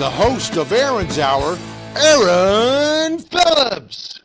the host of Aaron's Hour, Aaron Phillips.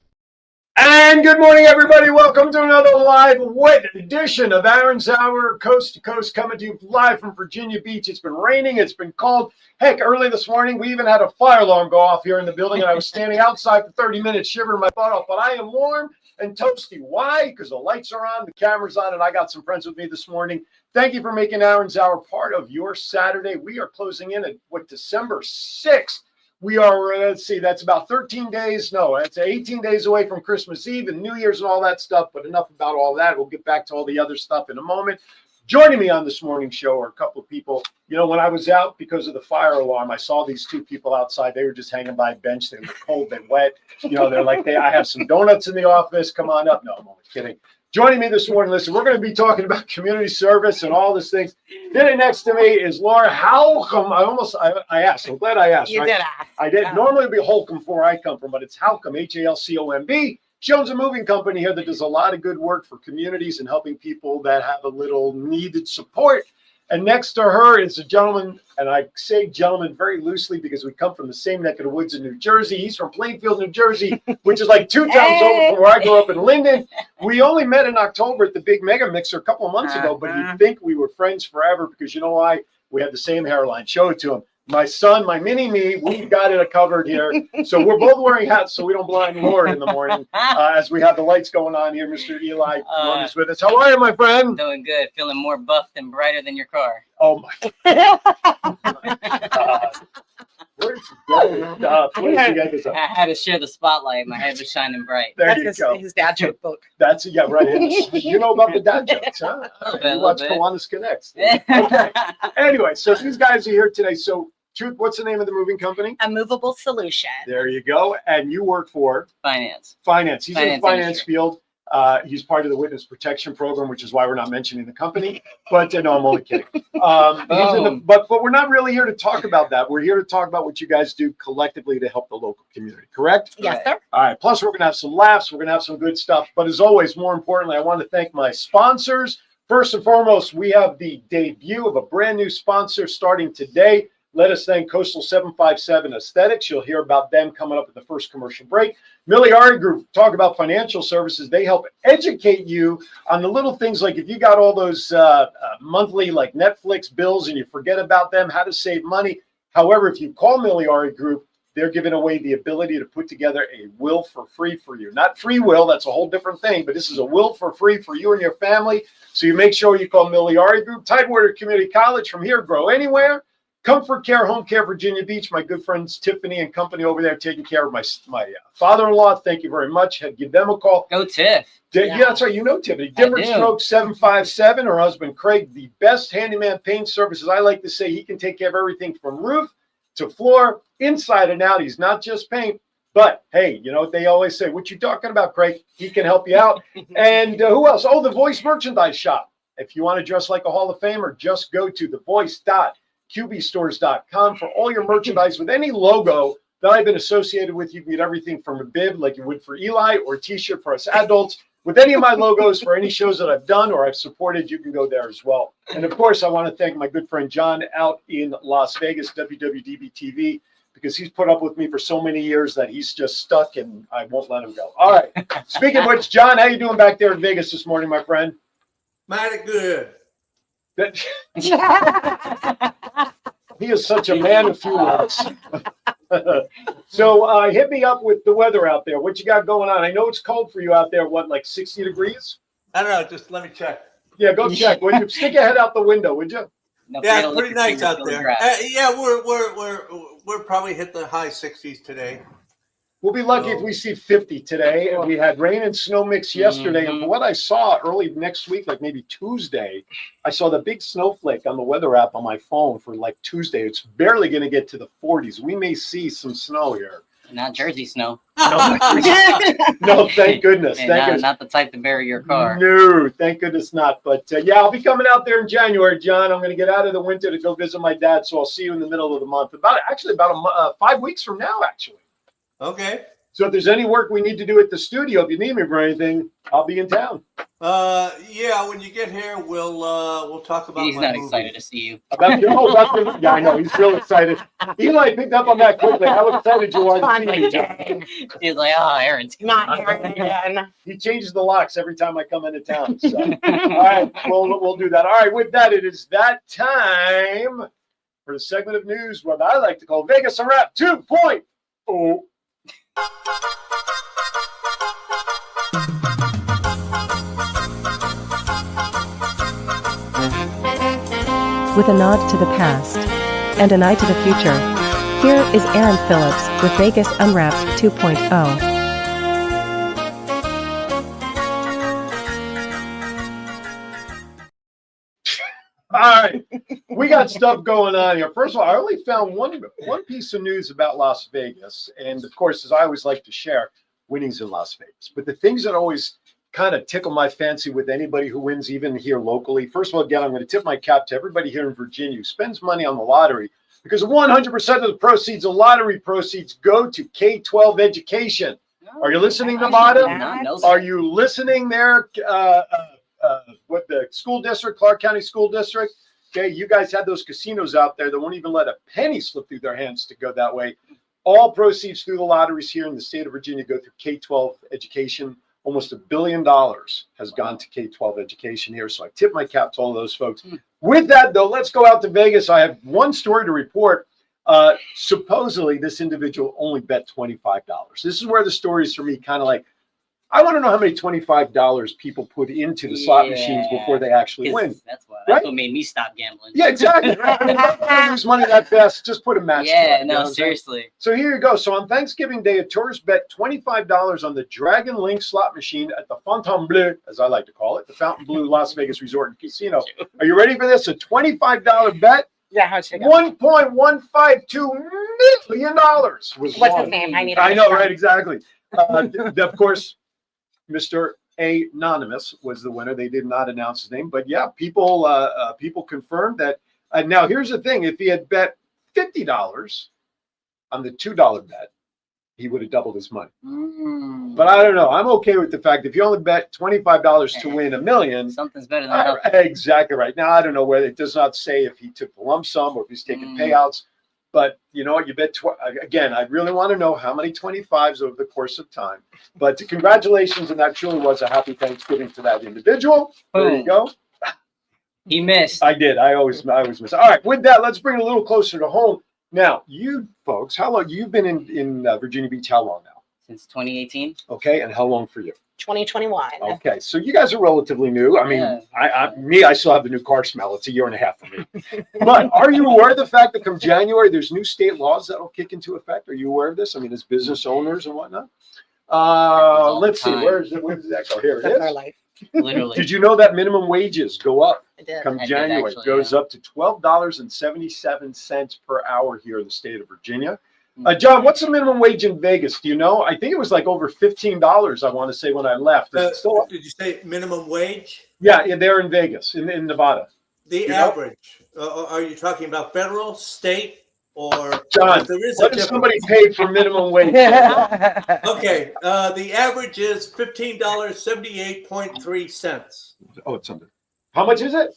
And good morning, everybody. Welcome to another live wet edition of Aaron's Hour, coast to coast, coming to you live from Virginia Beach. It's been raining. It's been cold. Heck, early this morning, we even had a fire alarm go off here in the building, and I was standing outside for 30 minutes shivering my butt off. But I am warm and toasty. Why? Because the lights are on, the camera's on, and I got some friends with me this morning. Thank you for making Aaron's Hour part of your Saturday. We are closing in at, December 6th. We are, let's see, that's about 13 days. No, that's 18 days away from Christmas Eve and New Year's and all that stuff. But enough about all that. We'll get back to all the other stuff in a moment. Joining me on this morning's show are a couple of people. You know, when I was out because of the fire alarm, I saw these two people outside. They were just hanging by a bench. They were cold and wet. You know, they're like, I have some donuts in the office. Come on up. No, I'm only kidding. Joining me this morning, listen, we're going to be talking about community service and all these things. Sitting next to me is Laura Holcomb. I asked. I'm glad I asked. You did ask. I did. Normally it'd be Holcomb where I come from, but it's Holcomb, Halcomb. She owns a moving company here that does a lot of good work for communities and helping people that have a little needed support. And next to her is a gentleman, and I say gentleman very loosely because we come from the same neck of the woods in New Jersey. He's from Plainfield, New Jersey, which is like 2 towns over from where I grew up in Linden. We only met in October at the big mega mixer a couple of months ago, but you'd think we were friends forever because you know why? We had the same hairline. Show it to him. My son, my mini-me, we got it covered here. So we're both wearing hats so we don't blind Lord in the morning as we have the lights going on here. Mr. Eli is with us. How are you, my friend? Doing good. Feeling more buffed and brighter than your car. Oh, my God. Where's the I had to share the spotlight. My head was shining bright. There That's you go. his dad joke book. That's yeah, right. You know about the dad jokes, huh? You watch Kiwanis Connects. Okay. Anyway, so these guys are here today. So, Truth, what's the name of the moving company? A Movable Solution. There you go. And you work for Finance. He's in the finance field. He's part of the witness protection program, which is why we're not mentioning the company. But no, I'm only kidding. But we're not really here to talk about that. We're here to talk about what you guys do collectively to help the local community. Correct? Yes, sir. All right. Plus, we're going to have some laughs. We're going to have some good stuff. But as always, more importantly, I want to thank my sponsors. First and foremost, we have the debut of a brand new sponsor starting today. Let us thank Coastal 757 Aesthetics. You'll hear about them coming up at the first commercial break. Miliari Group, talk about financial services. They help educate you on the little things like if you got all those monthly like Netflix bills and you forget about them, how to save money. However, if you call Miliari Group, they're giving away the ability to put together a will for free for you. Not free will, that's a whole different thing, but this is a will for free for you and your family. So you make sure you call Miliari Group. Tidewater Community College, from here, grow anywhere. Comfort Care, Home Care, Virginia Beach. My good friends Tiffany and company over there taking care of my father-in-law. Thank you very much. Give them a call. Go Tiff. Yeah, that's right. You know Tiffany. Different Stroke 757. Her husband Craig, the best handyman paint services. I like to say he can take care of everything from roof to floor, inside and out. He's not just paint. But hey, you know what they always say? What you talking about, Craig? He can help you out. And who else? Oh, the Voice Merchandise Shop. If you want to dress like a Hall of Famer, just go to thevoice.qbstores.com for all your merchandise with any logo that I've been associated with. You can get everything from a bib like you would for Eli or a t-shirt for us adults. With any of my logos for any shows that I've done or I've supported, you can go there as well. And of course, I want to thank my good friend John out in Las Vegas, WWDBTV, because he's put up with me for so many years that he's just stuck and I won't let him go. All right. Speaking of which, John, how you doing back there in Vegas this morning, my friend? Mighty good. He is such a man of few words. So hit me up with the weather out there. What you got going on? I know it's cold for you out there. What, like 60 degrees? I don't know. Just let me check. Yeah, go check. Would you stick your head out the window? Would you? No, Yeah, it's pretty nice out there. Yeah, we're probably hit the high 60s today. We'll be lucky if we see 50 today. And we had rain and snow mix yesterday. And from what I saw early next week, like maybe Tuesday, I saw the big snowflake on the weather app on my phone for like Tuesday. It's barely going to get to the 40s. We may see some snow here. Not Jersey snow. No, thank goodness. Not the type to bury your car. No, thank goodness not. But yeah, I'll be coming out there in January, John. I'm going to get out of the winter to go visit my dad. So I'll see you in the middle of the month. About 5 weeks from now, actually. Okay. So if there's any work we need to do at the studio, if you need me for anything, I'll be in town. Yeah, when you get here, we'll talk about. He's my not movie. excited to see you. Yeah, I know. He's real excited. Eli picked up on that quickly. How excited you are to see me. He's like, oh, Aaron's Not Aaron again. He changes the locks every time I come into town. So. All right, we'll do that. All right, with that, it is that time for the segment of news, what I like to call Vegas a Wrap 2.0. With a nod to the past and an eye to the future, here is Aaron Phillips with Vegas Unwrapped 2.0. All right, we got stuff going on here. First of all, I only found one piece of news about Las Vegas, and of course, as I always like to share, winnings in Las Vegas. But the things that always kind of tickle my fancy with anybody who wins, even here locally. First of all, again, I'm going to tip my cap to everybody here in Virginia who spends money on the lottery, because 100% of the proceeds, the lottery proceeds, go to K-12 education. Are you listening, Nevada? Are you listening there? What the school district, Clark County School District? Okay, you guys had those casinos out there that won't even let a penny slip through their hands to go that way. All proceeds through the lotteries here in the state of Virginia go through K-12 education. Almost $1 billion has gone to K-12 education here. So I tip my cap to all of those folks. With that, though, let's go out to Vegas. I have one story to report. Supposedly, this individual only bet $25. This is where the story is for me kind of like, I want to know how many $25 people put into the slot machines before they actually win. That's what Right? made me stop gambling. Yeah, exactly. Right? I mean, if I want to lose money that fast, just put a match. Yeah, to it, no, seriously. So here you go. So on Thanksgiving Day, a tourist bet $25 on the Dragon Link slot machine at the Fontainebleau, as I like to call it, the Fontainebleau Las Vegas Resort and Casino. Are you ready for this? A $25 bet. Yeah, how'd you go? $1.152 million was What's won. his name? I know, right? Exactly. Of course, Mr. Anonymous was the winner. They did not announce his name, but yeah, people confirmed that. Now, here's the thing: if he had bet $50 on the $2 bet, he would have doubled his money. But I don't know. I'm okay with the fact that if you only bet $25 to win $1 million, something's better than nothing. Exactly right. Now, I don't know whether it does not say if he took the lump sum or if he's taking payouts. But you know what? You bet again. I really want to know how many 25s over the course of time. But congratulations, and that truly was a happy Thanksgiving to that individual. There you go. He missed. I did. I always miss. All right. With that, let's bring it a little closer to home. Now, you folks, how long you've been in Virginia Beach? How long now? Since 2018. Okay, and how long for you? 2021. Okay, so you guys are relatively new. I mean, Yeah. I still have the new car smell. It's a year and a half for me. But are you aware of the fact that come January, there's new state laws that will kick into effect? Are you aware of this? I mean, as business owners and whatnot. Let's see. Where does that go? Here it That's our is. life. Literally. Did you know that minimum wages go up? I did. Come I did January, actually, goes yeah. up to $12.77 per hour here in the state of Virginia. John, what's the minimum wage in Vegas? Do you know? I think it was like over $15, I want to say, when I left. Is it still up? Did you say minimum wage? Yeah, they're in Vegas, in Nevada. The You know? average. Are you talking about federal, state, or John, there is what a does difference? somebody pay for minimum wage? Okay, the average is $15.78.3. Oh, it's something. How much is it?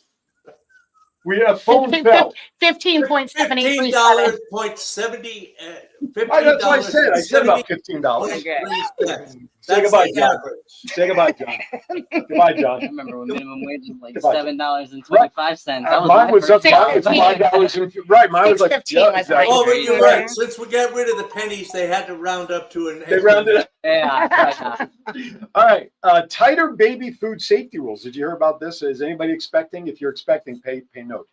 We have phone fell. 15.783. $15.70. That's what I said. I said about $15. Say goodbye, John. Say goodbye, John. Goodbye, I John. remember when minimum wage was like Goodbye. $7.25. Mine was up. Mine was $5. Right, mine was like $6.15 was mine. Oh, but you're right. Since we got rid of the pennies, they had to round up to an. They rounded up. Yeah. All right. Tighter baby food safety rules. Did you hear about this? Is anybody expecting? If you're expecting, pay note.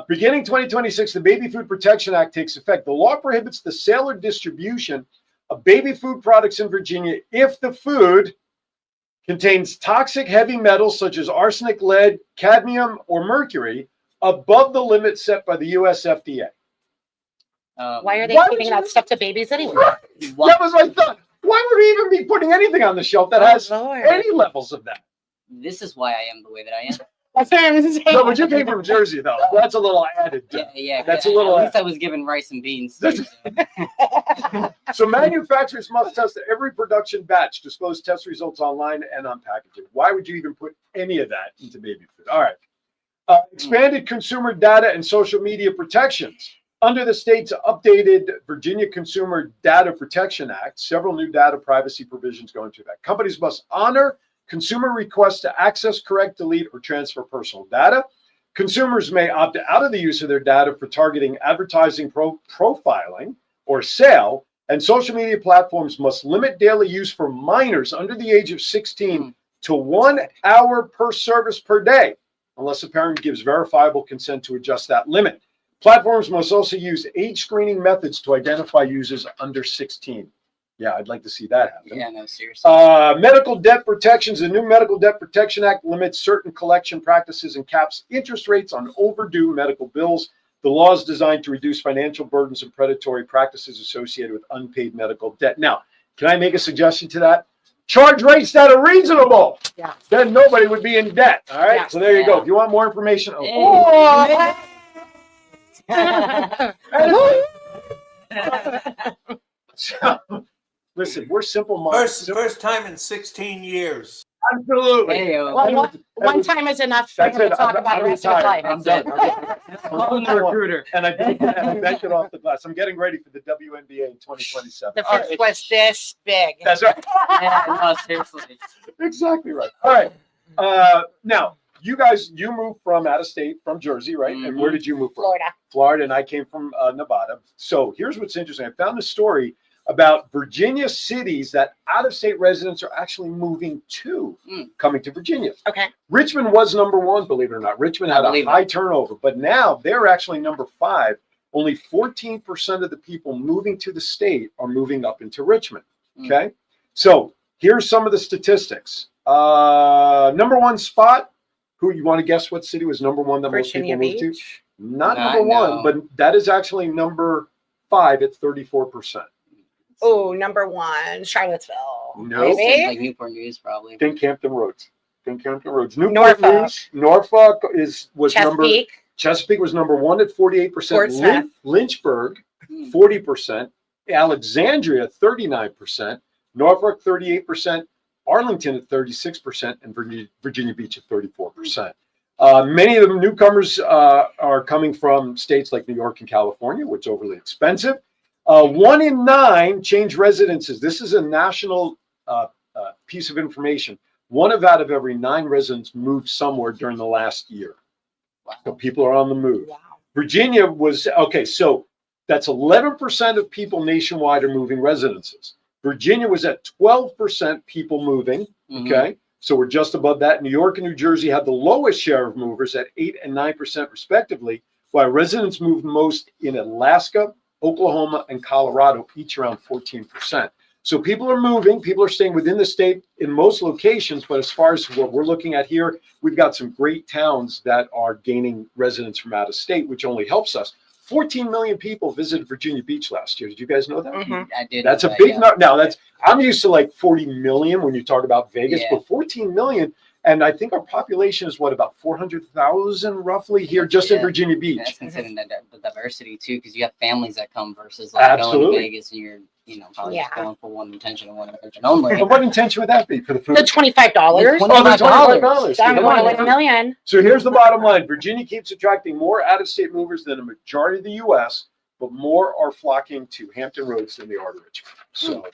Beginning 2026, the Baby Food Protection Act takes effect. The law prohibits the sale or distribution of baby food products in Virginia if the food contains toxic heavy metals such as arsenic, lead, cadmium, or mercury above the limit set by the US FDA. Why are they Why feeding would that you- stuff to babies anyway? That was my thought. Why would we even be putting anything on the shelf that has Lord. any levels of that? This is why I am the way that I am. That's what I'm saying. No, but you came from Jersey, though. That's a little added. Yeah. That's a little. At least I was given rice and beans. Too, so. So manufacturers must test every production batch, disclose test results online and on packaging. Why would you even put any of that into baby food? All right. Expanded consumer data and social media protections. Under the state's updated Virginia Consumer Data Protection Act, several new data privacy provisions go into that. Companies must honor consumer requests to access, correct, delete, or transfer personal data. Consumers may opt out of the use of their data for targeting, advertising, profiling, or sale. And social media platforms must limit daily use for minors under the age of 16 to 1 hour per service per day, unless a parent gives verifiable consent to adjust that limit. Platforms must also use age screening methods to identify users under 16. Yeah, I'd like to see that happen. Yeah, no, seriously. Medical debt protections. The new Medical Debt Protection Act limits certain collection practices and caps interest rates on overdue medical bills. The law is designed to reduce financial burdens and predatory practices associated with unpaid medical debt. Now, can I make a suggestion to that? Charge rates that are reasonable. Yeah. Then nobody would be in debt. All right. Yeah. So there you go. If you want more information, So, listen, we're simple minds. First time in 16 years. Absolutely. Heyo. Well, one time is enough for him That's to it. talk about the rest of his life. I'm done. Calling the recruiter. And I bet it off the glass. I'm getting ready for the WNBA in 2027. The All fish right. was this big. That's right. Yeah, no, seriously. Exactly right. All right. Now, you moved from out of state, from Jersey, right? And where did you move from? Florida. Florida, and I came from Nevada. So here's what's interesting. I found a story about Virginia cities that out-of-state residents are actually moving to, coming to Virginia. Okay. Richmond was number one, believe it or not. Richmond had a high turnover, but now they're actually number 5. Only 14% of the people moving to the state are moving up into Richmond. Okay. So here's some of the statistics. Number 1 spot. Who you want to guess what city was number 1 that Virginia most people moved Beach? to? Not number 1, but that is actually number 5 at 34%. Oh, number 1, Charlottesville. No. Maybe? Like Newport News, probably. Think Hampton Roads. Newport Norfolk. News. Norfolk was number. Chesapeake. Chesapeake was number 1 at 48%. Portsmouth. Lynchburg, 40%. Alexandria, 39%. Norfolk, 38%. Arlington at 36%, and Virginia Beach at 34%. Many of the newcomers are coming from states like New York and California, which is overly expensive. 1 in 9 change residences. This is a national piece of information. 1 out of every 9 residents moved somewhere during the last year. Wow. So people are on the move. Wow. Virginia was, okay, so that's 11% of people nationwide are moving residences. Virginia was at 12% people moving. Okay. So we're just above that. New York and New Jersey had the lowest share of movers at 8 and 9% respectively, while residents moved most in Alaska, Oklahoma, and Colorado, each around 14%. So people are moving, people are staying within the state in most locations, but as far as what we're looking at here, we've got some great towns that are gaining residents from out of state, which only helps us. 14 million people visited Virginia Beach last year. Did you guys know that? I did. That's a big number. Now, I'm used to like 40 million when you talk about Vegas, but 14 million. And I think our population is about 400,000 roughly here just in Virginia Beach. That's considering the diversity too, because you have families that come versus like going to Vegas and you're, probably just going for one intention and one intention only. But what intention would that be for the food? The $25. Oh, the $25. I'm going to win $1 million. So here's the bottom line. Virginia keeps attracting more out-of-state movers than a majority of the U.S., but more are flocking to Hampton Roads than they are to Richmond. So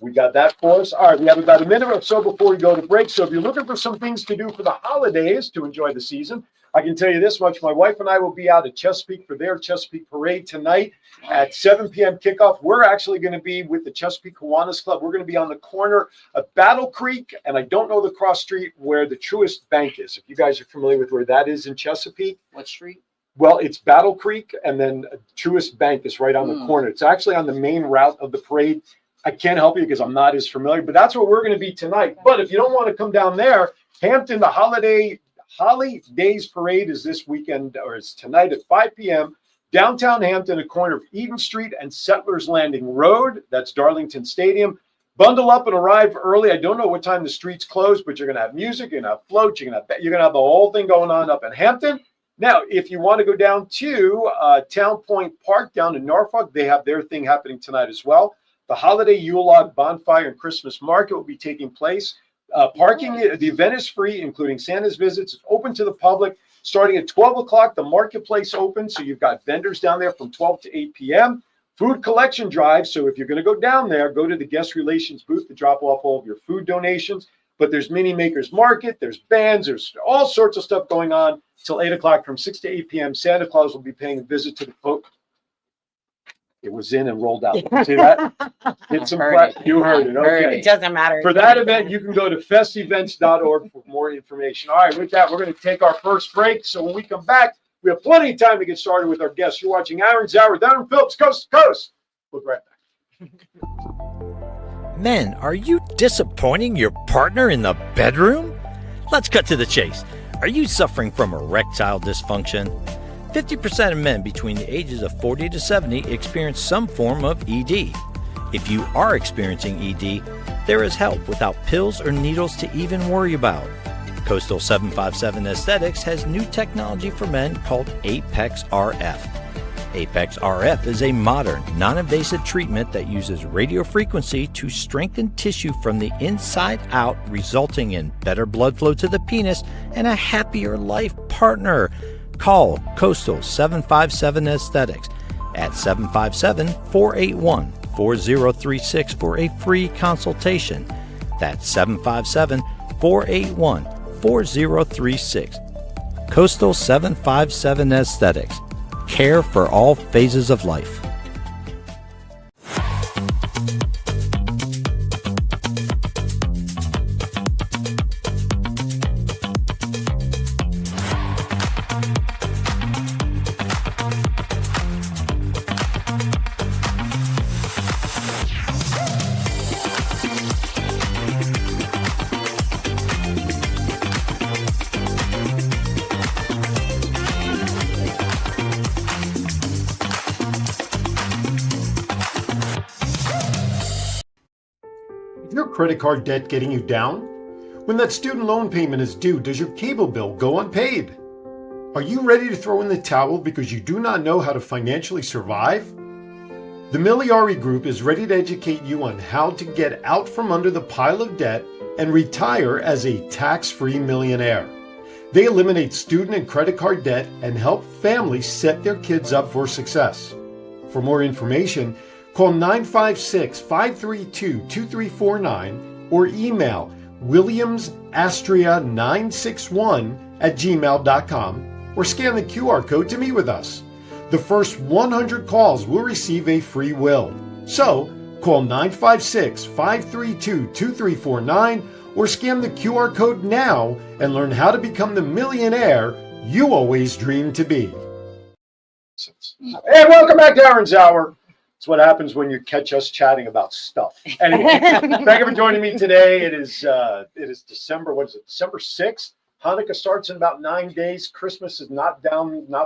we got that for us. All right, we have about a minute or so before we go to break. So if you're looking for some things to do for the holidays to enjoy the season, I can tell you this much. My wife and I will be out at Chesapeake for their Chesapeake Parade tonight at 7 p.m. kickoff. We're actually going to be with the Chesapeake Kiwanis Club. We're going to be on the corner of Battle Creek, and I don't know the cross street where the Truist Bank is. If you guys are familiar with where that is in Chesapeake. What street? Well, it's Battle Creek, and then Truist Bank is right on the corner. It's actually on the main route of the parade. I can't help you because I'm not as familiar, but that's where we're going to be tonight. But if you don't want to come down there, Hampton, the Holly Days Parade is this weekend, or it's tonight at 5 p.m. Downtown Hampton, a corner of Eden Street and Settlers Landing Road. That's Darlington Stadium. Bundle up and arrive early. I don't know what time the streets close, but you're going to have music, you're going to have floats, you're going to have the whole thing going on up in Hampton. Now, if you want to go down to Town Point Park down in Norfolk, they have their thing happening tonight as well. The holiday Yule log bonfire and Christmas market will be taking place. Parking, the event is free, including Santa's visits. It's open to the public. Starting at 12 o'clock, the marketplace opens. So you've got vendors down there from 12 to 8 p.m. Food collection drive. So if you're going to go down there, go to the guest relations booth to drop off all of your food donations. But there's Mini Makers Market, there's bands, there's all sorts of stuff going on till 8 o'clock. From 6 to 8 p.m., Santa Claus will be paying a visit to the folk. It was in and rolled out. See that? Did some you heard it. Okay. It doesn't matter. For that event, you can go to festevents.org for more information. All right, with that, we're going to take our first break. So when we come back, we have plenty of time to get started with our guests. You're watching Aaron's Hour with Aaron Phillips, coast to coast. We'll be right back. Men, are you disappointing your partner in the bedroom? Let's cut to the chase. Are you suffering from erectile dysfunction? 50% of men between the ages of 40 to 70 experience some form of ED. If you are experiencing ED, there is help without pills or needles to even worry about. Coastal 757 Aesthetics has new technology for men called Apex RF. Apex RF is a modern, non-invasive treatment that uses radio frequency to strengthen tissue from the inside out, resulting in better blood flow to the penis and a happier life partner. Call Coastal 757 Aesthetics at 757-481-4036 for a free consultation. That's 757-481-4036. Coastal 757 Aesthetics. Care for all phases of life. Is your credit card debt getting you down? When that student loan payment is due, does your cable bill go unpaid? Are you ready to throw in the towel because you do not know how to financially survive? The Miliari Group is ready to educate you on how to get out from under the pile of debt and retire as a tax-free millionaire. They eliminate student and credit card debt and help families set their kids up for success. For more information, call 956-532-2349 or email williamsastria961@gmail.com or scan the QR code to meet with us. The first 100 calls will receive a free will. So, call 956-532-2349 or scan the QR code now and learn how to become the millionaire you always dreamed to be. Hey, welcome back to Aaron's Hour. It's what happens when you catch us chatting about stuff. Anyway, thank you for joining me today. It is December, what is it, December 6th? Hanukkah starts in about 9 days. Christmas is not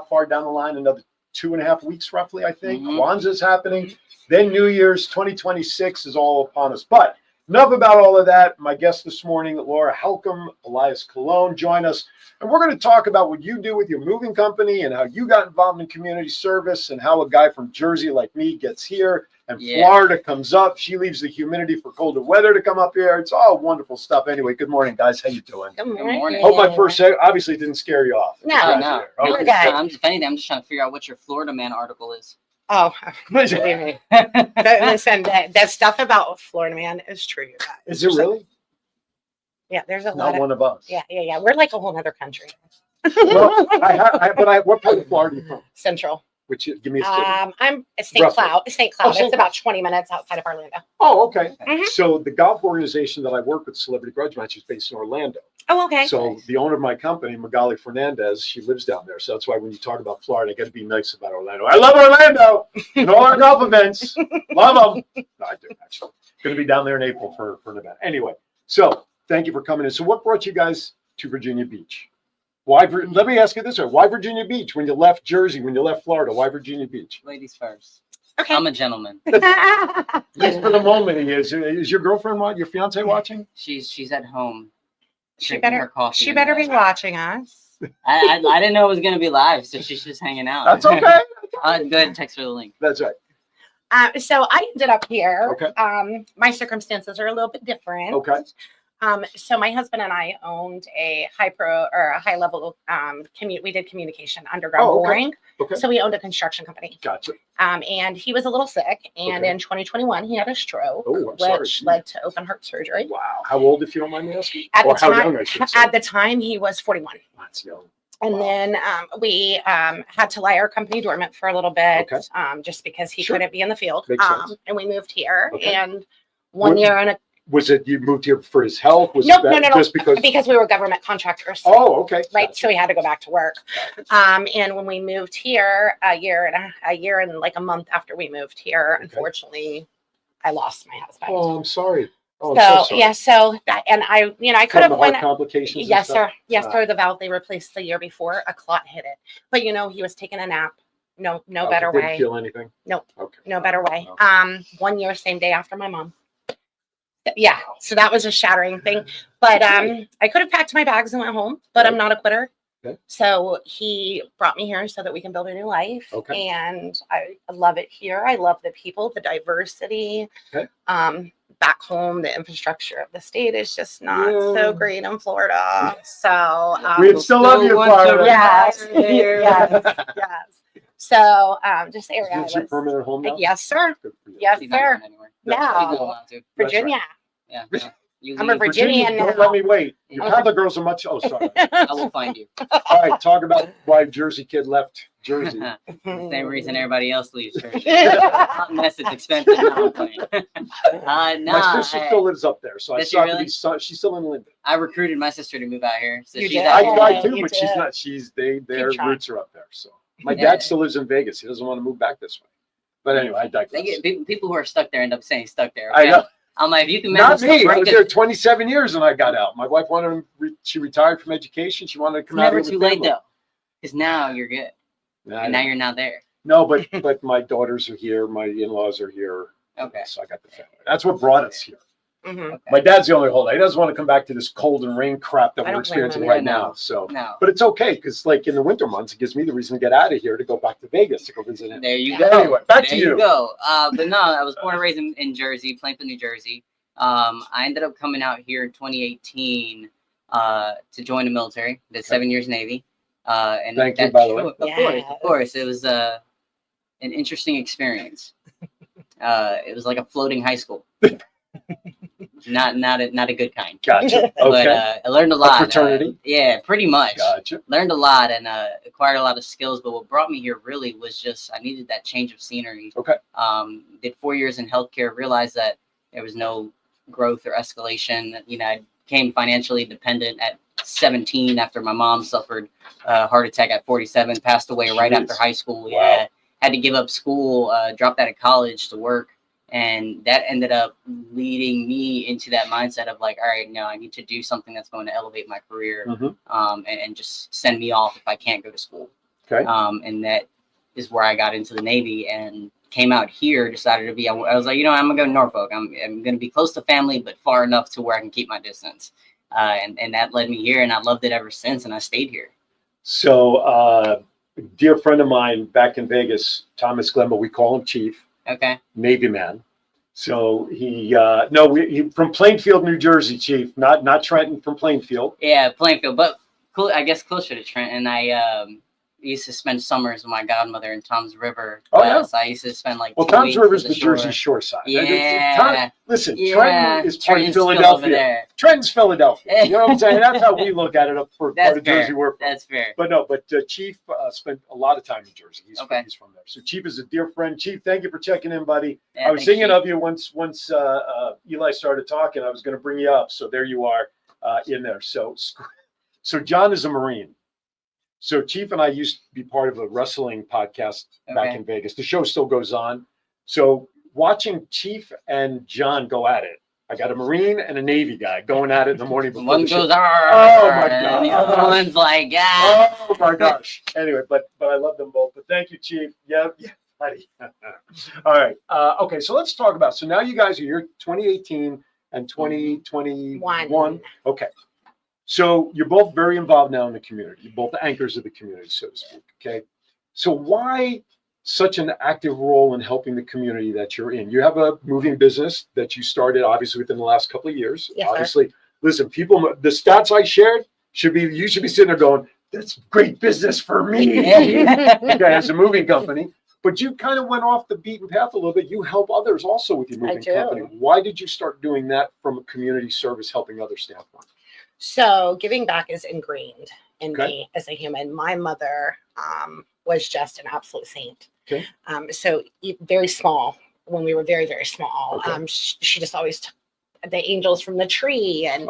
far down the line, another 2.5 weeks roughly, I think. Kwanzaa is happening. Then New Year's 2026 is all upon us. But enough about all of that. My guest this morning, Laura Holcomb, Elias Cologne, join us. And we're going to talk about what you do with your moving company and how you got involved in community service and how a guy from Jersey like me gets here and Florida comes up. She leaves the humidity for colder weather to come up here. It's all wonderful stuff. Anyway, good morning, guys. How you doing? Good morning. Hope my first set obviously didn't scare you off. No. Okay. If anything, I'm just trying to figure out what your Florida Man article is. Oh, believe me. Listen, that stuff about Florida Man is true, you guys. Is it really? Yeah, there's a lot Not of one of us. Yeah. We're like a whole other country. Well, what part of Florida are you from? Central. Which give me a city. I'm St. Cloud. St. Cloud. St. It's about 20 minutes outside of Orlando. Oh, okay. Mhm. So the golf organization that I work with, Celebrity Grudge Match, is based in Orlando. Oh, okay. So the owner of my company, Magali Fernandez, she lives down there. So that's why when you talk about Florida, I got to be nice about Orlando. I love Orlando and all our golf events. Love them. No, I do actually. Going to be down there in April for an event. Anyway, so thank you for coming in. So what brought you guys to Virginia Beach? Let me ask you this way. Why Virginia Beach? When you left Jersey, when you left Florida, why Virginia Beach? Ladies first. Okay. I'm a gentleman. Just for the moment, he is. Is your girlfriend watching? Your fiance watching? She's at home. She drinking her better coffee she in better bed. be watching us. I didn't know it was gonna be live, so she's just hanging out. That's okay. Go ahead and text her the link. That's right. So I ended up here. Okay. My circumstances are a little bit different. Okay. So my husband and I owned a high level we did communication underground Oh, okay. boring. Okay. So we owned a construction company. Gotcha. And he was a little sick, and Okay. in 2021 he had a stroke, Oh, I'm sorry. which led to open heart surgery. Wow. How old, if you don't mind me asking? At Or the how time, young, I should say. at the time he was 41. That's young. And Wow. then we had to lie our company dormant for a little bit, Okay. just because he Sure. couldn't be in the field. Makes sense. And we moved here, Okay. and 1 What- year and a Was it you moved here for his health? Was Nope, it that no. just because? because we were government contractors. Oh, okay. Right, Gotcha. so we had to go back to work. And when we moved here, a year and like a month after we moved here, Okay. unfortunately, I lost my husband. Oh, I'm sorry. Oh, I'm so sorry. yeah, so that, and I could From have the heart went. complications. and Yes, stuff? sir. Yes, Ah. sir. The valve they replaced the year before, a clot hit it. But he was taking a nap. No Okay, better didn't way. feel anything? Nope. Okay. No better way. No. 1 year, same day after my mom. Yeah, so that was a shattering thing. But I could have packed my bags and went home, but I'm Right. not a quitter. Okay. So he brought me here so that we can build a new life. Okay. And I love it here. I love the people, the diversity. Okay. Back home, the infrastructure of the state is just not Yeah. so great in Florida. So We still love you, Florida. yes, yes. So just the area I Is this your was. permanent home now? Yes, sir. Good for you. Yes, She's not sir. going anywhere. No. She's not allowed to. Virginia. Yeah. You I'm a leave, Virginian now. Don't let me wait. Your Yeah. Catholic girls are much. Oh, sorry. I will find you. All right, talk about why Jersey kid left Jersey. Same reason everybody else leaves Jersey. Hot mess, it's expensive. No, I'm playing. My sister still lives up there, so I Does she saw really? she's still in Linden. I recruited my sister to move out here. So You she's did? I out tried here. too, you but she's did. not. Their trying. roots are up there. So my Yeah. dad still lives in Vegas. He doesn't want to move back this way. But anyway, I digress. People who are stuck there end up staying stuck there. I Okay? know. I'm like, if you can Not manage me. to I break was it, there 27 years and I got out. My wife wanted she retired from education. She wanted to it's come out never here with too late family. though. Because now you're good. Nah, And now you're not there. no, but my daughters are here. My in-laws are here. Okay. So I got the family. That's what brought us here. Mhm. Okay. My dad's the only holdout. He doesn't want to come back to this cold and rain crap that I we're don't blame experiencing him. right Yeah, no. now. So, No. but it's okay because, like in the winter months, it gives me the reason to get out of here to go back to Vegas to go visit him. There you Yeah. go. Anyway, back to There you. go. But no, I was born and raised in Jersey, Plainfield, New Jersey. I ended up coming out here in 2018 to join the military. Did 7 years Navy. And Thank you, that by the way. Of course. It was an interesting experience. It was like a floating high school. not a good kind. Gotcha. But Okay. I learned a lot. fraternity? Yeah, pretty much. Gotcha. Learned a lot and acquired a lot of skills. But what brought me here really was just I needed that change of scenery. Okay. Did 4 years in healthcare. Realized that there was no growth or escalation. I became financially dependent at 17 after my mom suffered a heart attack at 47. Passed away right Jeez. after high school. Wow. Yeah, had to give up school. Dropped out of college to work. And that ended up leading me into that mindset of like, all right, no, I need to do something that's going to elevate my career, Mhm. and just send me off if I can't go to school. Okay. And that is where I got into the Navy and came out here, decided to be, I was like, I'm going to go to Norfolk. I'm going to be close to family, but far enough to where I can keep my distance. And that led me here, and I loved it ever since, and I stayed here. So, a dear friend of mine back in Vegas, Thomas Glenville, we call him Chief, Okay. Navy man. So he from Plainfield, New Jersey, Chief, not Trenton, from Plainfield. Yeah, Plainfield, but cool. I guess closer to Trent. And I used to spend summers with my godmother in Tom's River. Oh, yeah. So I used to spend like Well, 2 Tom's weeks River's at the Jersey Shore side. Yeah. Listen, Yeah. Trenton is part of Trenton's still over Philadelphia. there. Trenton's Philadelphia. You know what I'm saying? That's how we look at it up for That's part of Jersey. fair. We're from. That's fair. But no, Chief spent a lot of time in Jersey. He's Okay. from there. So Chief is a dear friend. Chief, thank you for checking in, buddy. Yeah, I was thanks, thinking Chief. of you once Eli started talking. I was going to bring you up. So there you are in there. So John is a Marine. So Chief and I used to be part of a wrestling podcast back Okay. in Vegas. The show still goes on. So watching Chief and John go at it, I got a Marine and a Navy guy going at it in the morning before One the show. goes, "Arr," Oh, my and the God. other one's like, ah. Oh my gosh. Anyway, but I love them both. But thank you, Chief. Yeah. buddy. All right. Okay, so let's talk about, so now you guys are your 2018 and 2021. Okay. So you're both very involved now in the community. You're both the anchors of the community, so to speak. Okay. So why such an active role in helping the community that you're in? You have a moving business that you started obviously within the last couple of years. Yes, obviously, listen, people, the stats I shared you should be sitting there going, that's great business for me. Okay, as a moving company. But you kind of went off the beaten path a little bit. You help others also with your moving company. Why did you start doing that from a community service, helping others standpoint? So giving back is ingrained in me as a human. My mother was just an absolute saint. Okay. So very small, when we were very, very small, she just always took the angels from the tree, and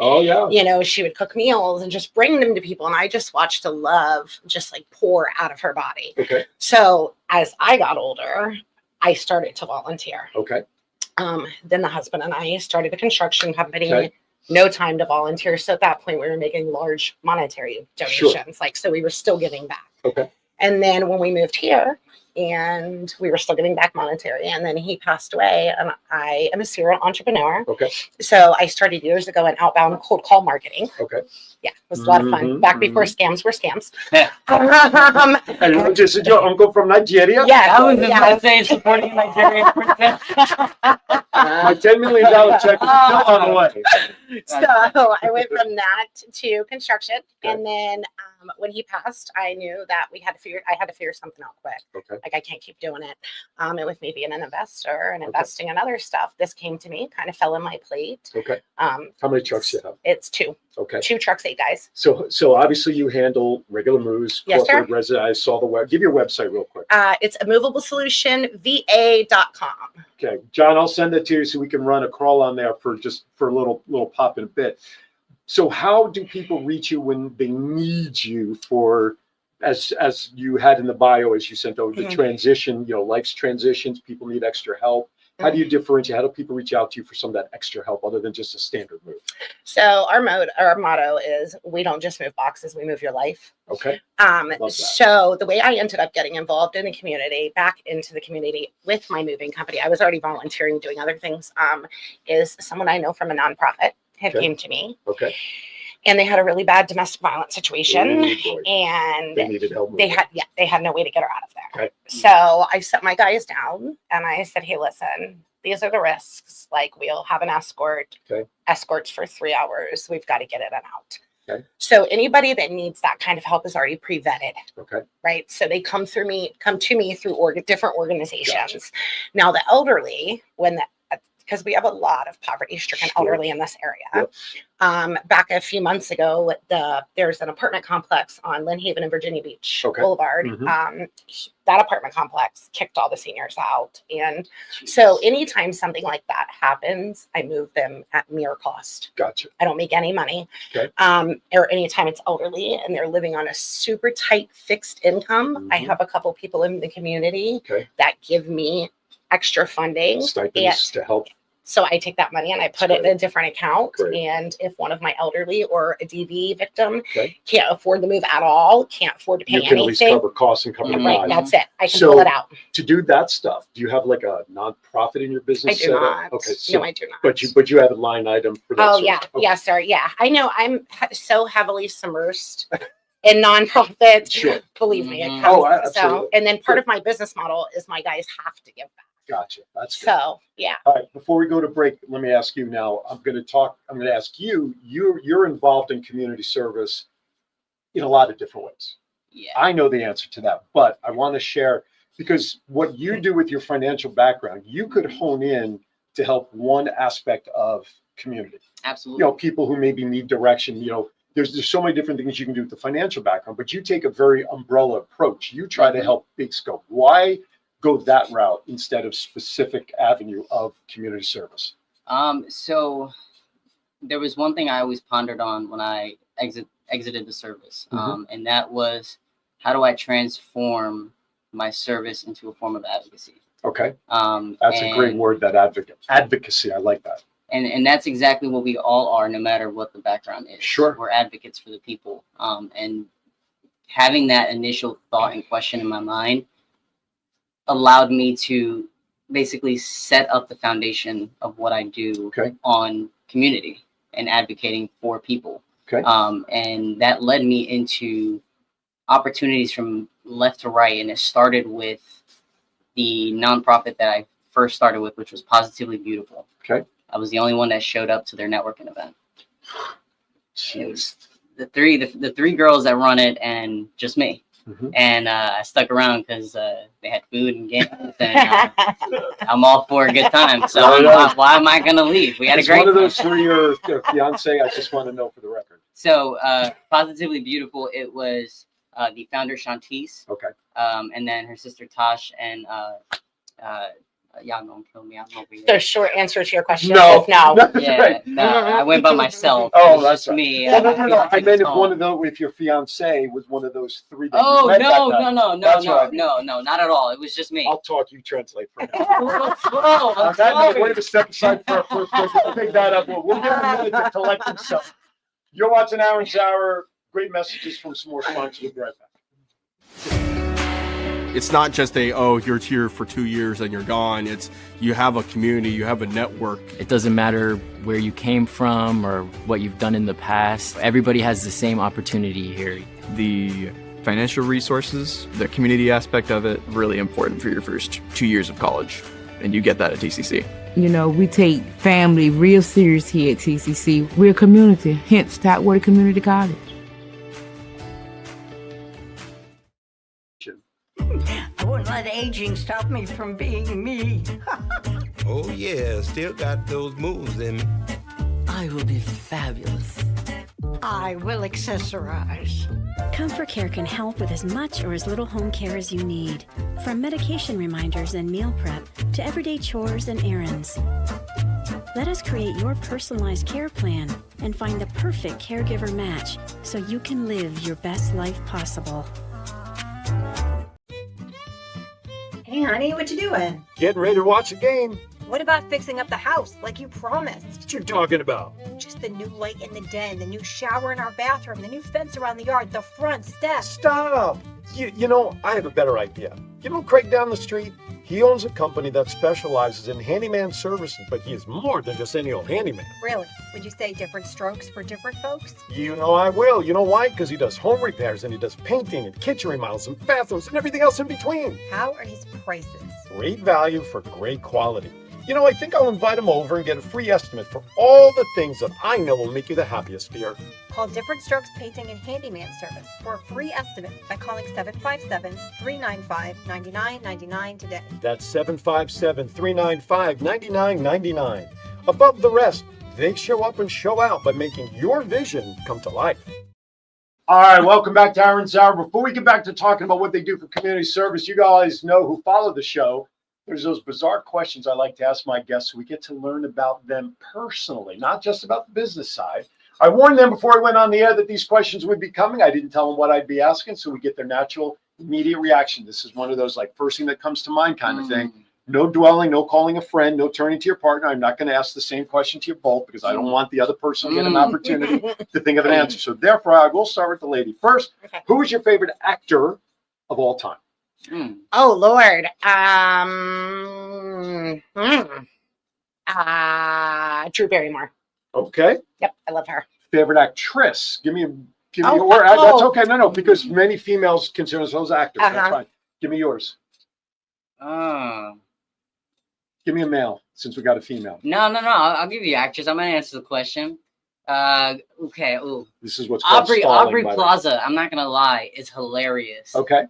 you know, she would cook meals and just bring them to people. And I just watched the love just like pour out of her body. Okay. So as I got older, I started to volunteer. Okay. Then the husband and I started a construction company. Okay. No time to volunteer. So at that point, we were making large monetary donations. Sure. Like, so we were still giving back. Okay. And then when we moved here, and we were still giving back monetary, and then he passed away, and I am a serial entrepreneur. Okay. So I started years ago in outbound cold call marketing. Okay. Yeah, it was a lot of fun. Back before scams were scams. And this is your uncle from Nigeria? Yeah. I was just about to say supporting Nigeria. My $10 million check is still on the way. So I went from that to construction, and then when he passed, I knew that I had to figure something out quick. Okay. Like, I can't keep doing it. And with me being an investor and investing in other stuff, this came to me, kind of fell in my plate. Okay. How many trucks do you have? It's 2. Okay. 2 trucks, 8 guys. So obviously you handle regular moves, Yes, corporate sir. resident. I saw the web. Give your website real quick. It's a movable solution, VA.com. Okay, John, I'll send it to you so we can run a crawl on there for a little pop in a bit. So how do people reach you when they need you for, as you had in the bio, as you sent over, the transition, you know, life's transitions, people need extra help. How do you differentiate? How do people reach out to you for some of that extra help other than just a standard move? So our motto is, we don't just move boxes, we move your life. Okay. So the way I ended up getting involved in the community, back into the community with my moving company, I was already volunteering, doing other things, is someone I know from a nonprofit had came to me. Okay. And they had a really bad domestic violence situation, and they needed help. They had no way to get her out of there. Okay. So I set my guys down and I said, hey, listen, these are the risks. Like, we'll have an escort, escorts for 3 hours. We've got to get in and out. Okay. So anybody that needs that kind of help is already pre-vetted. Okay. Right. So they come to me through different organizations. Gotcha. Now the elderly, because we have a lot of poverty-stricken elderly in this area. Yep. Back a few months ago, there's an apartment complex on Lynn Haven and Virginia Beach Boulevard. That apartment complex kicked all the seniors out. And so anytime something like that happens, I move them at mere cost. Gotcha. I don't make any money. Okay. Or anytime it's elderly and they're living on a super tight fixed income, I have a couple people in the community that give me extra funding. Stipends to help. So I take that money and I put it in a different account. And if one of my elderly or a DV victim can't afford the move at all, can't afford to pay anything, you can at least cover costs and cover right, that's it. I can pull it out. To do that stuff, do you have like a nonprofit in your business? I do not. Okay, no, I do not. But you have a line item for that. Oh yeah, yes, sir. Yeah, I know. I'm so heavily submersed in nonprofit. Sure. Believe me, it comes. Absolutely. So, and then part of my business model is my guys have to give back. Gotcha. That's good. So, yeah. All right. Before we go to break, let me ask you now. I'm going to ask you. You're involved in community service in a lot of different ways. Yeah. I know the answer to that, but I want to share, because what you do with your financial background, you could hone in to help one aspect of community. Absolutely. You know, people who maybe need direction. You know, there's so many different things you can do with the financial background, but you take a very umbrella approach. You try to help big scope. Why go that route instead of specific avenue of community service? So there was one thing I always pondered on when I exited the service, and that was, how do I transform my service into a form of advocacy? Okay. That's a great word, that advocacy. I like that. And that's exactly what we all are, no matter what the background is. Sure. We're advocates for the people. And having that initial thought and question in my mind, allowed me to basically set up the foundation of what I do on community and advocating for people. And that led me into opportunities from left to right. And it started with the nonprofit that I first started with, which was Positively Beautiful. I was the only one that showed up to their networking event. It was the three girls that run it and just me. And I stuck around because they had food and games, and I'm all for a good time. So why am I gonna leave? We had a great time. One of those for your fiance? I just want to know for the record. So Positively Beautiful, it was the founder Shantice, and then her sister Tosh, and y'all gonna kill me. I'm over here. The short answer to your question no. is no. Yeah, no, I went by myself. That's me. No. I meant if your fiance was one of those three. No, not at all. It was just me. I'll talk. You translate for now. Wait a step aside for our first question. We'll pick that up. We'll give him a minute to collect himself. You're watching Aaron's Hour. Great messages from some more sponsors. We'll be right back. It's not just you're here for 2 years and you're gone. It's you have a community, you have a network. It doesn't matter where you came from or what you've done in the past. Everybody has the same opportunity here. The financial resources, the community aspect of it, really important for your first 2 years of college. And you get that at TCC. You know, we take family real serious here at TCC. We're a community, hence Tidewater Community College. I wouldn't let aging stop me from being me. Oh yeah, still got those moves in me. I will be fabulous. I will accessorize. Comfort Care can help with as much or as little home care as you need. From medication reminders and meal prep to everyday chores and errands. Let us create your personalized care plan and find the perfect caregiver match so you can live your best life possible. Hey, honey, what you doing? Getting ready to watch a game. What about fixing up the house like you promised? What you talking about? Just the new light in the den, the new shower in our bathroom, the new fence around the yard, the front steps. Stop! You know, I have a better idea. You know Craig down the street? He owns a company that specializes in handyman services, but he is more than just any old handyman. Really? Would you say different strokes for different folks? You know I will. You know why? Because he does home repairs and he does painting and kitchen remodels and bathrooms and everything else in between. How are his prices? Great value for great quality. You know, I think I'll invite him over and get a free estimate for all the things that I know will make you the happiest, dear. Call Different Strokes Painting and Handyman Service for a free estimate by calling 757-395-9999 today. That's 757-395-9999. Above the rest, they show up and show out by making your vision come to life. All right, welcome back to Aaron's Hour. Before we get back to talking about what they do for community service, you guys know who follow the show. There's those bizarre questions I like to ask my guests so we get to learn about them personally, not just about the business side. I warned them before I went on the air that these questions would be coming. I didn't tell them what I'd be asking, so we get their natural, immediate reaction. This is one of those, like, first thing that comes to mind kind of thing. No dwelling, no calling a friend, no turning to your partner. I'm not going to ask the same question to you both because I don't want the other person to get an opportunity to think of an answer. So therefore, I will start with the lady first. Who is your favorite actor of all time? Oh, Lord. Drew Barrymore. Okay. Yep, I love her. Favorite actress? Give me that's okay. No, because many females consider themselves actors. That's fine. Give me yours. Give me a male since we got a female. No. I'll give you actress. I'm gonna answer the question. Okay. Ooh. This is what's called Aubrey Plaza. I'm not gonna lie, is hilarious. Okay.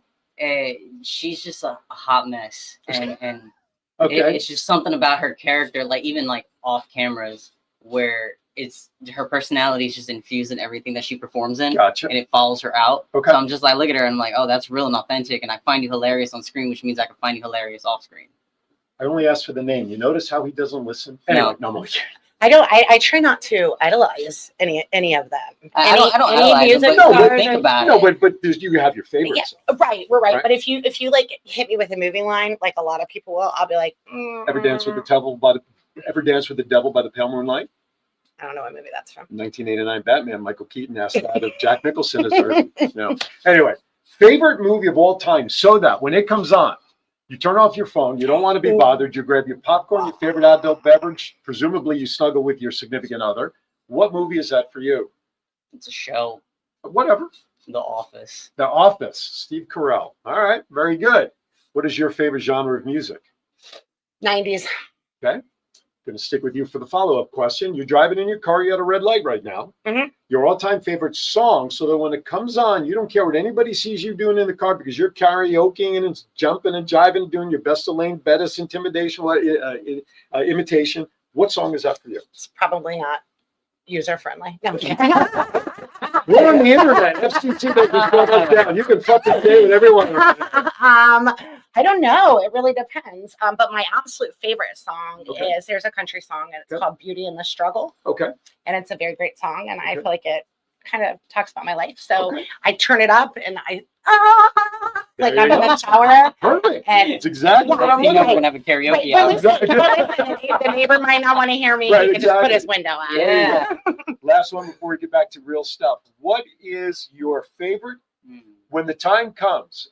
She's just a hot mess, and okay. It's just something about her character, like even like off cameras, where it's her personality is just infused in everything that she performs in. Gotcha. And it follows her out. Okay. So I'm just like, look at her, and I'm like, oh, that's real and authentic, and I find you hilarious on screen, which means I can find you hilarious off screen. I only asked for the name. You notice how he doesn't listen? Anyway, no. I don't. I try not to idolize any of them. I don't idolize them, but think about it. No, but you have your favorites. Yeah, right. We're right. But if you like hit me with a movie line, like a lot of people will, I'll be like, Ever dance with the devil by the pale moonlight? I don't know what movie that's from. 1989 Batman. Michael Keaton asked that of Jack Nicholson as our, Anyway, favorite movie of all time, so that when it comes on, You turn off your phone. You don't want to be bothered. You grab your popcorn, your favorite adult beverage. Presumably, you snuggle with your significant other. What movie is that for you? It's a show. Whatever. The Office. The Office. Steve Carell. All right. Very good. What is your favorite genre of music? 90s. Okay. Going to stick with you for the follow-up question. You're driving in your car. You're at a red light right now. Your all-time favorite song, so that when it comes on, you don't care what anybody sees you doing in the car because you're karaokeing and jumping and jiving and doing your best Elaine Bettis imitation. What song is that for you? It's probably not user-friendly. No, I'm kidding. We're on the internet. FCC doesn't shut us down. You can fucking stay with everyone. I don't know. It really depends. But my absolute favorite song is, there's a country song, and it's called Beauty and the Struggle. Okay. And it's a very great song, and I feel like it kind of talks about my life. So I turn it up, and like I'm in the shower. Perfect. And it's exactly what I'm looking for. Have a karaoke. The neighbor might not want to hear me. Right, he can just put his window out. Yeah. Last one before we get back to real stuff. What is your favorite, when the time comes,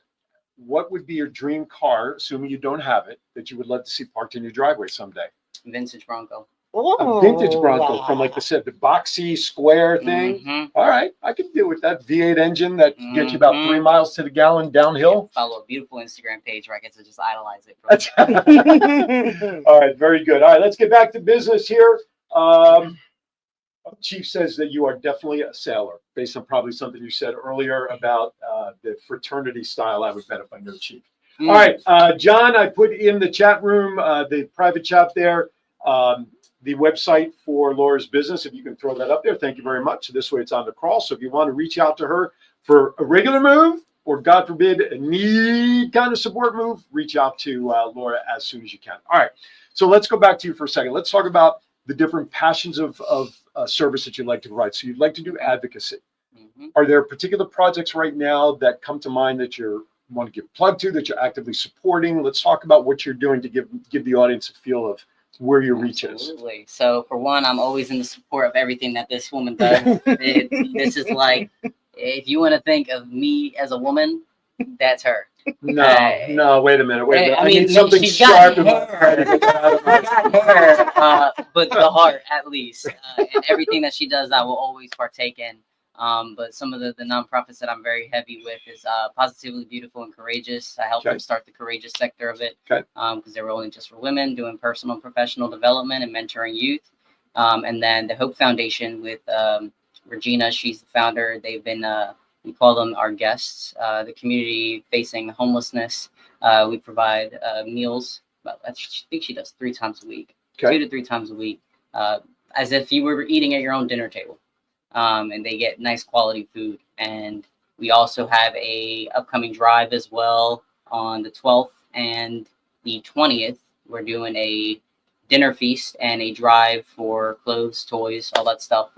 what would be your dream car, assuming you don't have it, that you would love to see parked in your driveway someday? Vintage Bronco. A vintage Bronco from, like I said, the boxy square thing. All right, I can deal with that V8 engine that gets you about 3 miles to the gallon downhill. Follow a beautiful Instagram page where I get to just idolize it. All right, very good. All right, let's get back to business here. Chief says that you are definitely a sailor, based on probably something you said earlier about the fraternity style. I would bet if I knew Chief. All right, John, I put in the chat room, the private chat there, the website for Laura's business. If you can throw that up there, thank you very much. This way it's on the crawl. So if you want to reach out to her for a regular move, or God forbid, a need kind of support move, reach out to Laura as soon as you can. All right, so let's go back to you for a second. Let's talk about the different passions of service that you'd like to provide. So you'd like to do advocacy. Are there particular projects right now that come to mind that you want to give a plug to, that you're actively supporting? Let's talk about what you're doing to give the audience a feel of where your reach is. Absolutely. So for one, I'm always in the support of everything that this woman does. This is like, if you want to think of me as a woman, that's her. No, wait a minute. I need mean, something she's sharp. got hair, but the heart, at least. And everything that she does, I will always partake in. But some of the nonprofits that I'm very heavy with is Positively Beautiful and Courageous. I helped them start the courageous sector of it because they were only just for women, doing personal and professional development and mentoring youth. And then the Hope Foundation with Regina, she's the founder. They've been, we call them our guests, the community facing homelessness. We provide meals. I think she does 3 times a week, 2 to 3 times a week, as if you were eating at your own dinner table. And they get nice quality food. And we also have a upcoming drive as well on the 12th and the 20th. We're doing a dinner feast and a drive for clothes, toys, all that stuff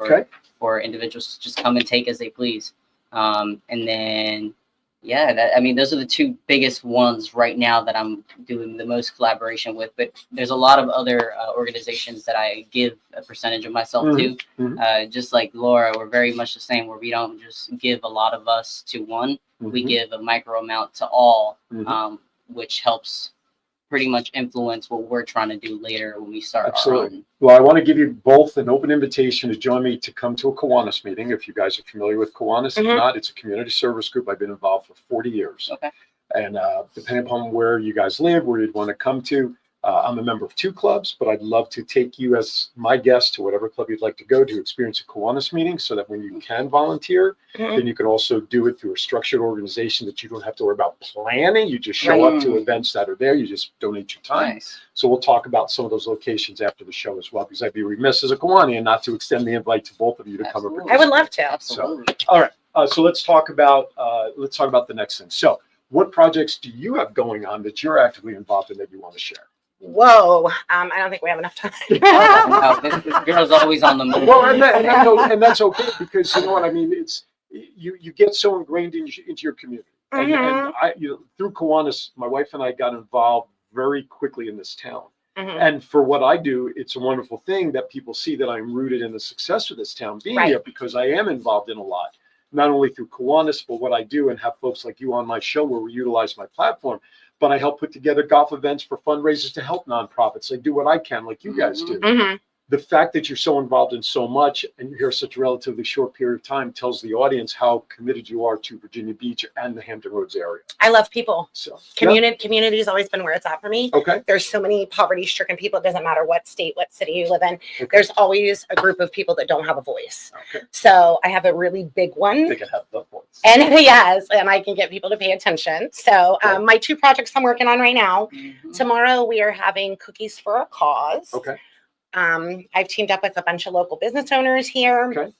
for individuals to just come and take as they please. And then, those are the 2 biggest ones right now that I'm doing the most collaboration with. But there's a lot of other organizations that I give a percentage of myself to. Just like Laura, we're very much the same, where we don't just give a lot of us to one. We give a micro amount to all, which helps pretty much influence what we're trying to do later when we start. Absolutely. Well, I want to give you both an open invitation to join me to come to a Kiwanis meeting. If you guys are familiar with Kiwanis, if not, it's a community service group. I've been involved for 40 years. And depending upon where you guys live, where you'd want to come to, I'm a member of 2 clubs, but I'd love to take you as my guest to whatever club you'd like to go to experience a Kiwanis meeting, so that when you can volunteer, then you can also do it through a structured organization that you don't have to worry about planning. You just show up to events that are there. You just donate your time. So we'll talk about some of those locations after the show as well, because I'd be remiss as a Kiwanian not to extend the invite to both of you to come over. I would love to. So, all right. So let's talk about the next thing. So what projects do you have going on that you're actively involved in that you want to share? Whoa, I don't think we have enough time. This girl's always on the move. Well, and that's okay, because you know what I mean. It's you get so ingrained into your community, and I, through Kiwanis, my wife and I got involved very quickly in this town. And for what I do, it's a wonderful thing that people see that I'm rooted in the success of this town being here, because I am involved in a lot, not only through Kiwanis, but what I do and have folks like you on my show where we utilize my platform. but I help put together golf events for fundraisers to help nonprofits. I do what I can, like you guys do. The fact that you're so involved in so much and you're here such a relatively short period of time tells the audience how committed you are to Virginia Beach and the Hampton Roads area. I love people. So Community has always been where it's at for me. Okay. There's so many poverty-stricken people. It doesn't matter what state, what city you live in. Okay. There's always a group of people that don't have a voice. Okay. So I have a really big one. They can have the voice. And yes, and I can get people to pay attention. So my 2 projects I'm working on right now. Tomorrow we are having Cookies for a Cause. Okay. I've teamed up with a bunch of local business owners here. Okay.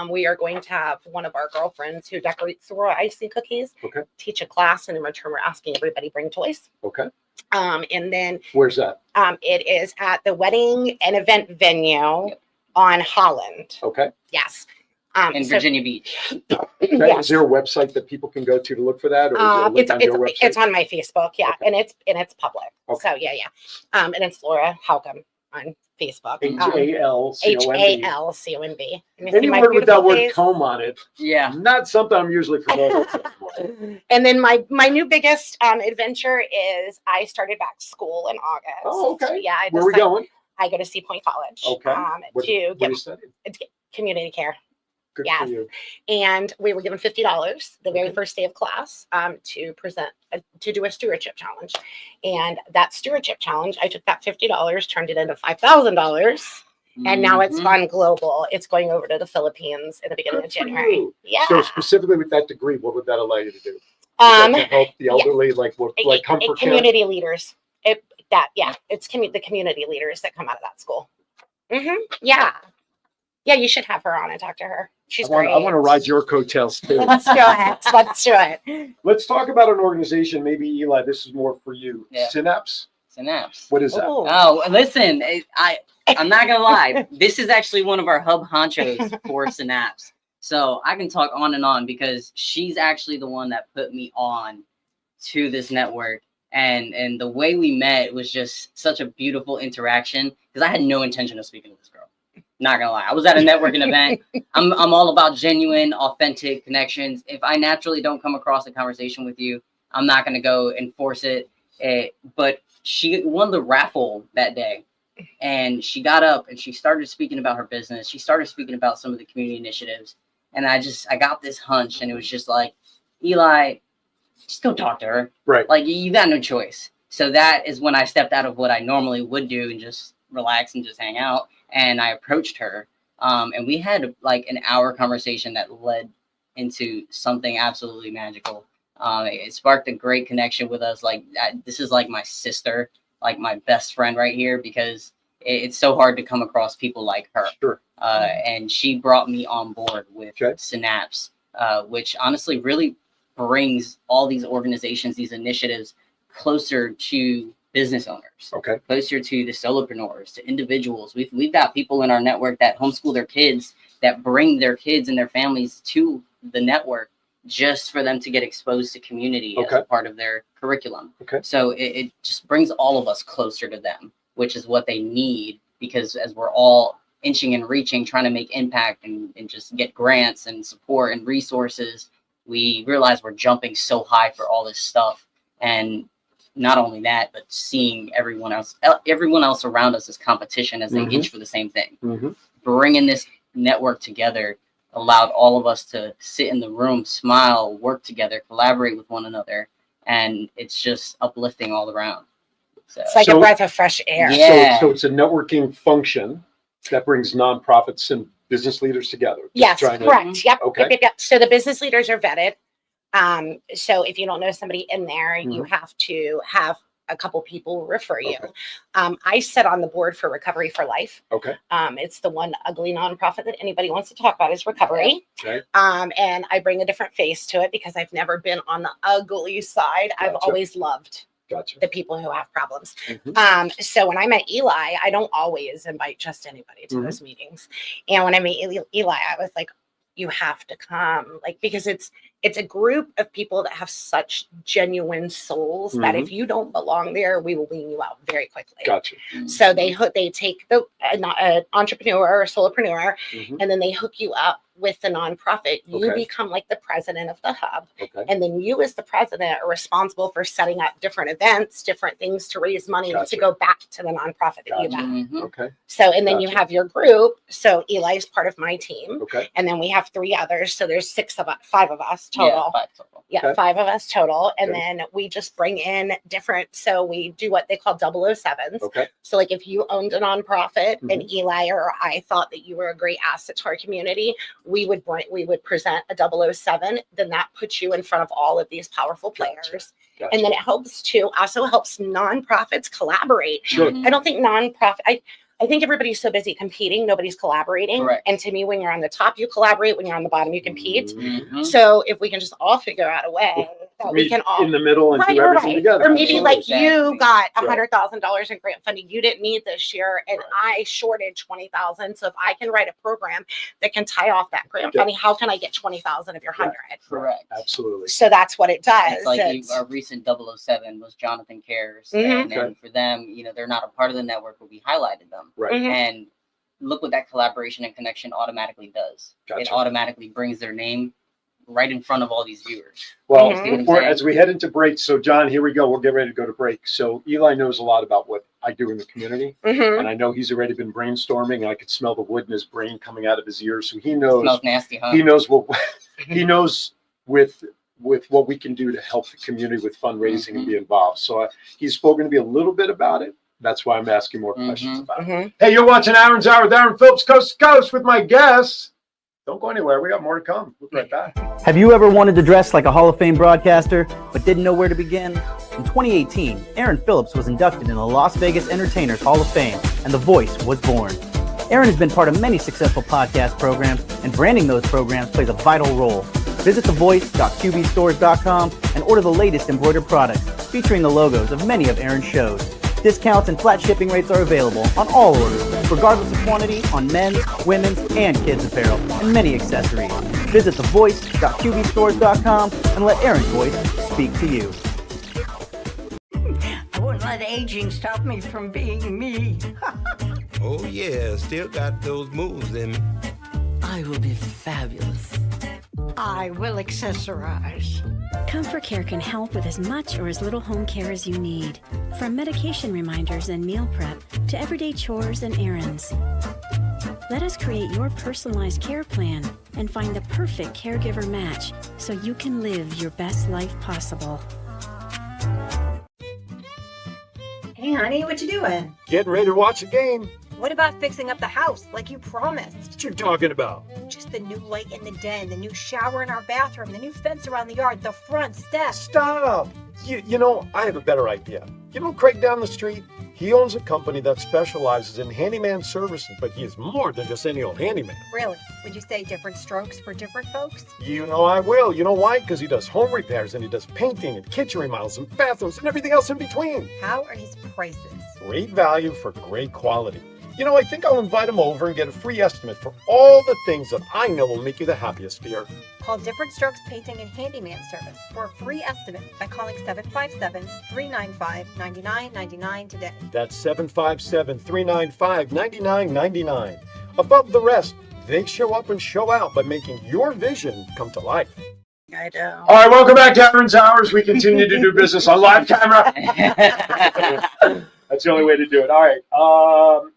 We are going to have one of our girlfriends who decorates the raw icing cookies Okay. teach a class, and in return, we're asking everybody bring toys. Okay. And then Where's that? it is at the wedding and event venue on Holland. Okay. Yes. In Virginia Beach. Okay. Is there a website that people can go to look for that, or is there a link on your website? It's on my Facebook, yeah, Okay. and it's public. Okay. So yeah. And it's Laura Holcomb on Facebook. HALCOMB. HALCOMB. Any word with that word comb on it. Yeah. Not something I'm usually familiar with. And then my new biggest adventure is I started back school in August. Oh, okay. Yeah. Where are we going? I go to Sea Point College. Okay. What are you studying? It's community care. Good Yes. for you. And we were given $50 the very first day of class to present, to do a stewardship challenge. And that stewardship challenge, I took that $50, turned it into $5,000. And now it's gone global. It's going over to the Philippines in the beginning of January. You. Yeah. So specifically with that degree, what would that allow you to do? To help the elderly, like what, like comfort care? Community leaders. It's the community leaders that come out of that school. Yeah. Yeah, you should have her on and talk to her. She's great. I want to ride your coattails too. Let's do it. Let's do it. Let's talk about an organization. Maybe Eli, this is more for you. Yeah. Synapse. Synapse. What is that? Oh, listen, I'm not gonna lie. This is actually one of our hub honchos for Synapse. So I can talk on and on because she's actually the one that put me on to this network. And the way we met was just such a beautiful interaction because I had no intention of speaking to this girl. Not gonna lie, I was at a networking event. I'm all about genuine, authentic connections. If I naturally don't come across a conversation with you, I'm not gonna go and force it. But she won the raffle that day, and she got up and she started speaking about her business. She started speaking about some of the community initiatives, and I got this hunch, and it was just like, Eli, just go talk to her. Right. Like you got no choice. So that is when I stepped out of what I normally would do and just relax and just hang out. And I approached her, and we had like an hour conversation that led into something absolutely magical. It sparked a great connection with us. Like this is like my sister, like my best friend right here, because it's so hard to come across people like her. Sure. And she brought me on board with Synapse, which honestly really brings all these organizations, these initiatives closer to business owners, closer to the solopreneurs, to individuals. We've got people in our network that homeschool their kids, that bring their kids and their families to the network just for them to get exposed to community as a part of their curriculum. So it just brings all of us closer to them, which is what they need, because as we're all inching and reaching, trying to make impact and just get grants and support and resources, we realize we're jumping so high for all this stuff. And not only that, but seeing everyone else around us as competition as they itch for the same thing. Bringing this network together allowed all of us to sit in the room, smile, work together, collaborate with one another, and it's just uplifting all around. So, it's like a breath of fresh air. Yeah. So it's a networking function that brings nonprofits and business leaders together. Yes, correct. Yep. Okay. Yep. So the business leaders are vetted. So if you don't know somebody in there, you have to have a couple people refer you. I sit on the board for Recovery for Life. It's the one ugly nonprofit that anybody wants to talk about is recovery. And I bring a different face to it because I've never been on the ugly side. I've always loved the people who have problems. So when I met Eli, I don't always invite just anybody to those meetings. And when I met Eli, I was like, you have to come, like, because it's a group of people that have such genuine souls that if you don't belong there, we will wean you out very quickly. So they take the entrepreneur or solopreneur, and then they hook you up with the nonprofit, you Okay. become like the president of the hub. Okay. And then you as the president are responsible for setting up different events, different things to raise money Gotcha. to go back to the nonprofit that you Gotcha. met. Okay. So, and then you Gotcha. have your group. So Eli's part of my team. Okay. And then we have 3 others. So there's 5 of us total. Yeah, 5 total. Yeah, Okay. 5 of us total. And Okay. then we just bring in different, so we do what they call 007s. Okay. So like if you owned a nonprofit and Mhm. Eli or I thought that you were a great asset to our community, we would present a 007. Then that puts you in front of all of these powerful players. Gotcha. And then it also helps nonprofits collaborate. Sure. I don't think I think everybody's so busy competing, nobody's collaborating. Correct. And to me, when you're on the top, you collaborate. When you're on the bottom, you compete. Mhm. So if we can just all figure out a way that we Meet can all in the middle and Right, do everything right. together. Or maybe like Absolutely. you got Right. $100,000 in grant funding you didn't need this year, and Right. I shorted 20,000. So if I can write a program that can tie off that grant Yeah. funding, how can I get 20,000 of your 100? Correct. Absolutely. So that's what it does. It's like It's- our recent 007 was Jonathan Cares. Mhm. And then for them, you know, they're not a part of the network, but we highlighted them. Right. Mhm. And look what that collaboration and connection automatically does. It Gotcha. automatically brings their name right in front of all these viewers. Well, Mhm. See what I'm before, saying? as we head into break, so John, here we go. We'll get ready to go to break. So Eli knows a lot about what I do in the community, Mhm. and I know he's already been brainstorming. And I could smell the wood in his brain coming out of his ears, so he knows. Smells nasty, huh? He knows what he knows with what we can do to help the community with fundraising and be involved. So he's spoken to me a little bit about it. That's why I'm asking more questions about it. Mhm. Hey, you're watching Aaron's Hour with Aaron Phillips, coast to coast with my guests. Don't go anywhere. We got more to come. We'll be right back. Have you ever wanted to dress like a Hall of Fame broadcaster, but didn't know where to begin? In 2018, Aaron Phillips was inducted in the Las Vegas Entertainers Hall of Fame, and The Voice was born. Aaron has been part of many successful podcast programs, and branding those programs plays a vital role. Visit thevoice.qbstores.com and order the latest embroidered products featuring the logos of many of Aaron's shows. Discounts and flat shipping rates are available on all orders, regardless of quantity, on men's, women's, and kids' apparel, and many accessories. Visit thevoice.qbstores.com and let Aaron's voice speak to you. I wouldn't let aging stop me from being me. Oh yeah, still got those moves in me. I will be fabulous. I will accessorize. Comfort Care can help with as much or as little home care as you need. From medication reminders and meal prep to everyday chores and errands. Let us create your personalized care plan and find the perfect caregiver match so you can live your best life possible. Hey, honey, what you doing? Getting ready to watch a game. What about fixing up the house like you promised? What you talking about? Just the new light in the den, the new shower in our bathroom, the new fence around the yard, the front steps. Stop. You know, I have a better idea. You know Craig down the street? He owns a company that specializes in handyman services, but he is more than just any old handyman. Really? Would you say different strokes for different folks? You know I will. You know why? Because he does home repairs and he does painting and kitchen remodels and bathrooms and everything else in between. How are his prices? Great value for great quality. You know, I think I'll invite him over and get a free estimate for all the things that I know will make you the happiest here. Call Different Strokes Painting and Handyman Service for a free estimate by calling 757-395-9999 today. That's 757-395-9999. Above the rest, they show up and show out by making your vision come to life. I know. All right, welcome back to Aaron's Hours. We continue to do business on live camera. That's the only way to do it. All right.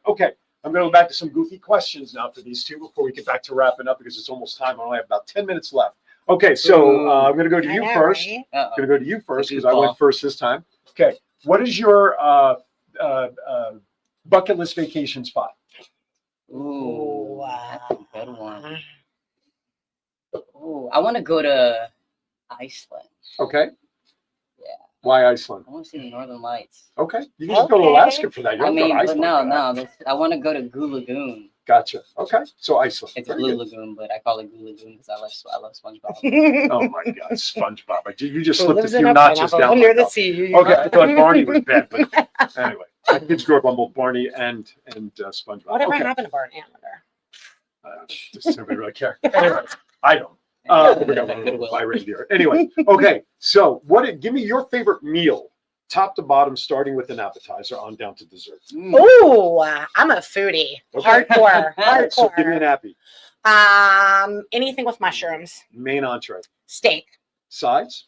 Okay. I'm going to go back to some goofy questions now for these two before we get back to wrapping up because it's almost time. I only have about 10 minutes left. Okay. So I'm going to go to you first. I'm going to go to you first because I went first this time. Okay. What is your bucket list vacation spot? Ooh, that's a good one. Ooh, I want to go to Iceland. Okay. Yeah. Why Iceland? I want to see the Northern Lights. Okay. You can just go to Alaska for that. You I don't go to mean, but Iceland. no. I want to go to Goo Lagoon. Gotcha. Okay. So Iceland. It's a Very Blue good. Lagoon, but I call it Goo Lagoon because I love SpongeBob. Oh my God, SpongeBob! You just Who slipped a lives in few a notches pineapple down. under my the belt. sea? Okay, I thought Barney was bad, but anyway, my kids grew up on both Barney and SpongeBob. Whatever Okay. happened to Bart Hammer? Just nobody really care. Anyway, I don't. We got one little fly reindeer. Anyway, okay. So, give me your favorite meal, top to bottom, starting with an appetizer on down to dessert. Ooh, I'm a foodie. Okay. Hardcore. All right, so give me Hardcore. an appy. Anything with mushrooms. Main entree. Steak. Sides.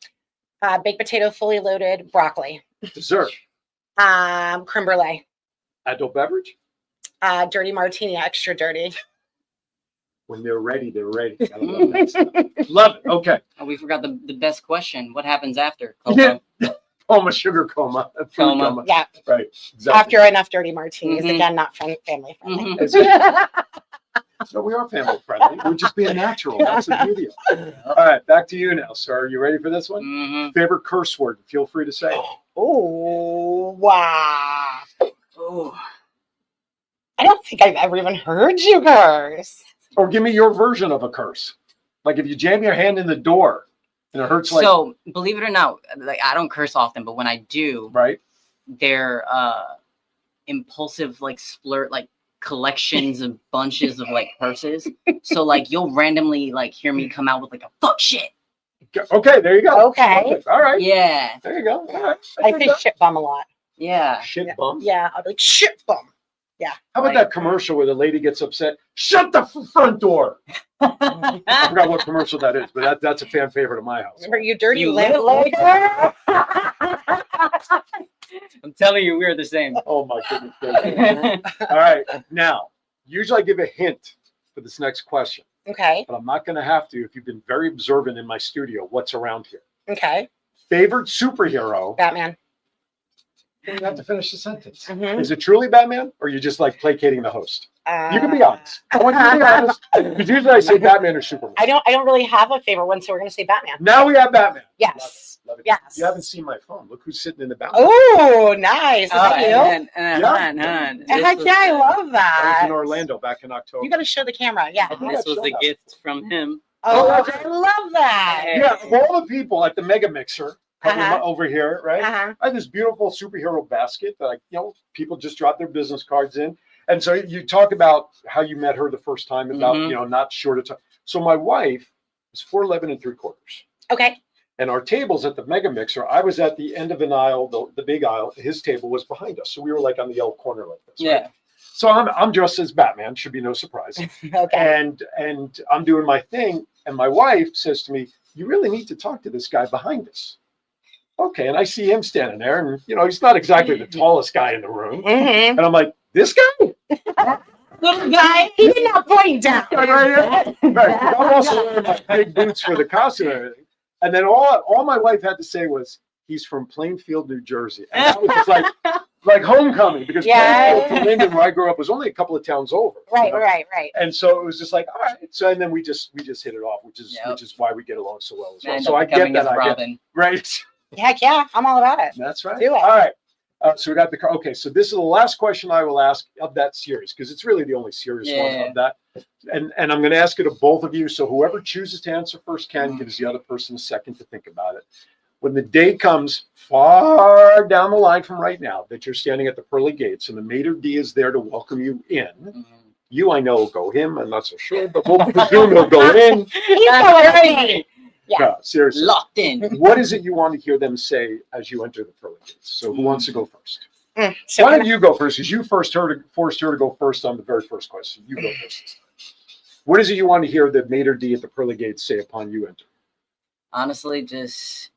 Baked potato, fully loaded, broccoli. Dessert. Creme brulee. Adult beverage. Dirty martini, extra dirty. When they're ready, they're ready. I love that stuff. Love it. Okay. Oh, we forgot the best question. What happens after? Yeah. Coma, sugar coma. Food coma. Yeah. Right. Exactly. After enough dirty martinis. Again, not family friendly. So we are family friendly. We're just being natural. That's the beauty of it. All right, back to you now, sir. Are you ready for this one? Favorite curse word? Feel free to say. Oh, wow. Oh. I don't think I've ever even heard you curse. Or give me your version of a curse. Like if you jam your hand in the door and it hurts like. So believe it or not, like I don't curse often, but when I do, right, they're impulsive, like splurt, like collections of bunches of like curses. So like you'll randomly like hear me come out with like a fuck shit. Okay, there you go. Okay. Perfect. All right. Yeah. There you go. All right. I say shit bum a lot. Yeah. Shit bum. Yeah, I'll be like shit bum. Yeah. How about that commercial where the lady gets upset? Shut the front door. I forgot what commercial that is, but that's a fan favorite of my house. Remember you dirty You landlord? I'm telling you, we're the same. Oh my goodness. All right. Now, usually I give a hint for this next question. Okay. But I'm not going to have to if you've been very observant in my studio. What's around here? Okay. Favorite superhero? Batman. You have to finish the sentence. Mhm. Is it truly Batman, or are you just like placating the host? You can be honest. I want you to be honest. Because usually I say Batman or Superman. I don't really have a favorite one, so we're gonna say Batman. Now we have Batman. Yes. Love it. Yes. You haven't seen my phone. Look who's sitting in the Batman. Oh, nice. Is that you? Heck yeah, I love I was that. in Orlando back in October. You got to show the camera. Yeah. This was a gift from him. Oh, I love that. Yeah, of all the people at the Mega Mixer over here, right? I had this beautiful superhero basket that people just drop their business cards in. And so you talk about how you met her the first time, about not short of time. So my wife was 4'11 3/4. Okay. And our tables at the Mega Mixer, I was at the end of an aisle, the big aisle. His table was behind us, so we were like on the yellow corner like this. Yeah. Right? So I'm dressed as Batman. Should be no surprise. Okay. And I'm doing my thing, and my wife says to me, "You really need to talk to this guy behind us." Okay, and I see him standing there, and he's not exactly the tallest guy in the room, and I'm like, "This guy." Little guy, he did not point down. Right. I'm also wearing my big boots for the costume and everything. And then all my wife had to say was, "He's from Plainfield, New Jersey." And that was just like homecoming, because Plainfield to Linden, where I grew up, was only a couple of towns over. Right. And so it was just like, all right. So and then we just hit it off, which is why we get along so well as well. So I get that. Right. Heck yeah, I'm all about it. That's right. Do it. All right. So we got the okay. So this is the last question I will ask of that series, because it's really the only serious one of that. And I'm going to ask it of both of you. So whoever chooses to answer first gives the other person a second to think about it. When the day comes far down the line from right now that you're standing at the pearly gates and the maitre d' is there to welcome you in, you, I know, will go him. I'm not so sure, but we'll presume he'll go in. Yeah, seriously. Locked in. What is it you want to hear them say as you enter the pearly gates? So who wants to go first? So why don't you go first? Because you forced her to go first on the very first question. You go first. What is it you want to hear the maitre d' at the pearly gates say upon you enter? Honestly, just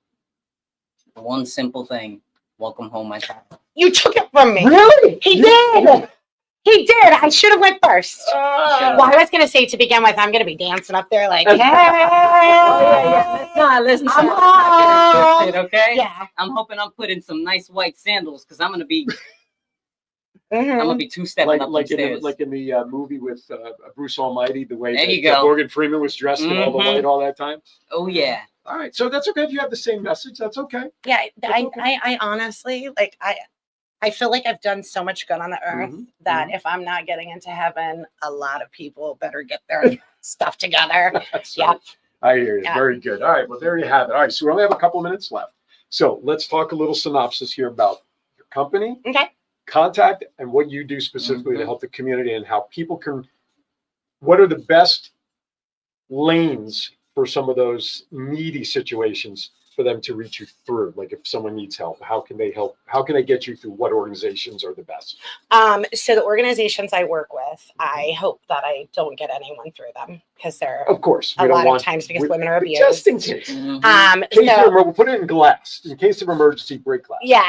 one simple thing. Welcome home, my child. You took it from me. Really? He did. He did. I should have went first. Well, I was going to say to begin with, I'm going to be dancing up there like, hey. No, listen, I'm home. Okay? Yeah. I'm hoping I'm putting some nice white sandals, because I'm going to be I'm going to be two-stepping up the stairs. Like in the movie with Bruce Almighty, the way that Morgan Freeman was dressed in all the white all that time. Oh, yeah. All right. So that's okay if you have the same message. That's okay. Yeah. I honestly, I feel like I've done so much good on the earth that if I'm not getting into heaven, a lot of people better get their stuff together. Yeah. I hear you. Yeah. Very good. All right. Well, there you have it. All right. So we only have a couple of minutes left. So let's talk a little synopsis here about your company, contact, and what you do specifically to help the community, and how people can, what are the best lanes for some of those needy situations for them to reach you through? Like if someone needs help, how can they help? How can they get you through? What organizations are the best? So the organizations I work with, I hope that I don't get anyone through them, because they're Of course, we a don't lot want of times because we- women are we abused. just in case. Um, In case so- of, we'll put it in glass. In case of emergency, break glass. Yeah.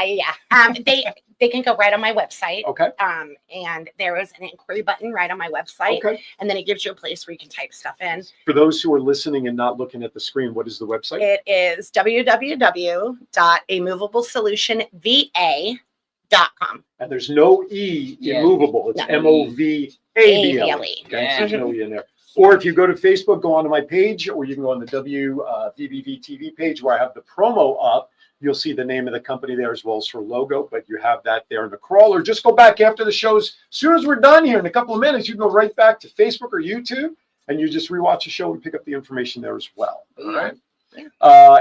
They can go right on my website. Okay. And there is an inquiry button right on my website. Okay. And then it gives you a place where you can type stuff in. For those who are listening and not looking at the screen, what is the website? It is www.amovableSolutionVA.com. And there's no E in Yeah. movable. It's No. MOVABLE. A-B-L-E. Okay, so there's Mhm. no E in there. Or if you go to Facebook, go onto my page, or you can go on the WWDBTV page where I have the promo up. You'll see the name of the company there as well as her logo, but you have that there in the crawler. Just go back after the shows. As soon as we're done here in a couple of minutes, you go right back to Facebook or YouTube, and you just rewatch the show and pick up the information there as well. All right.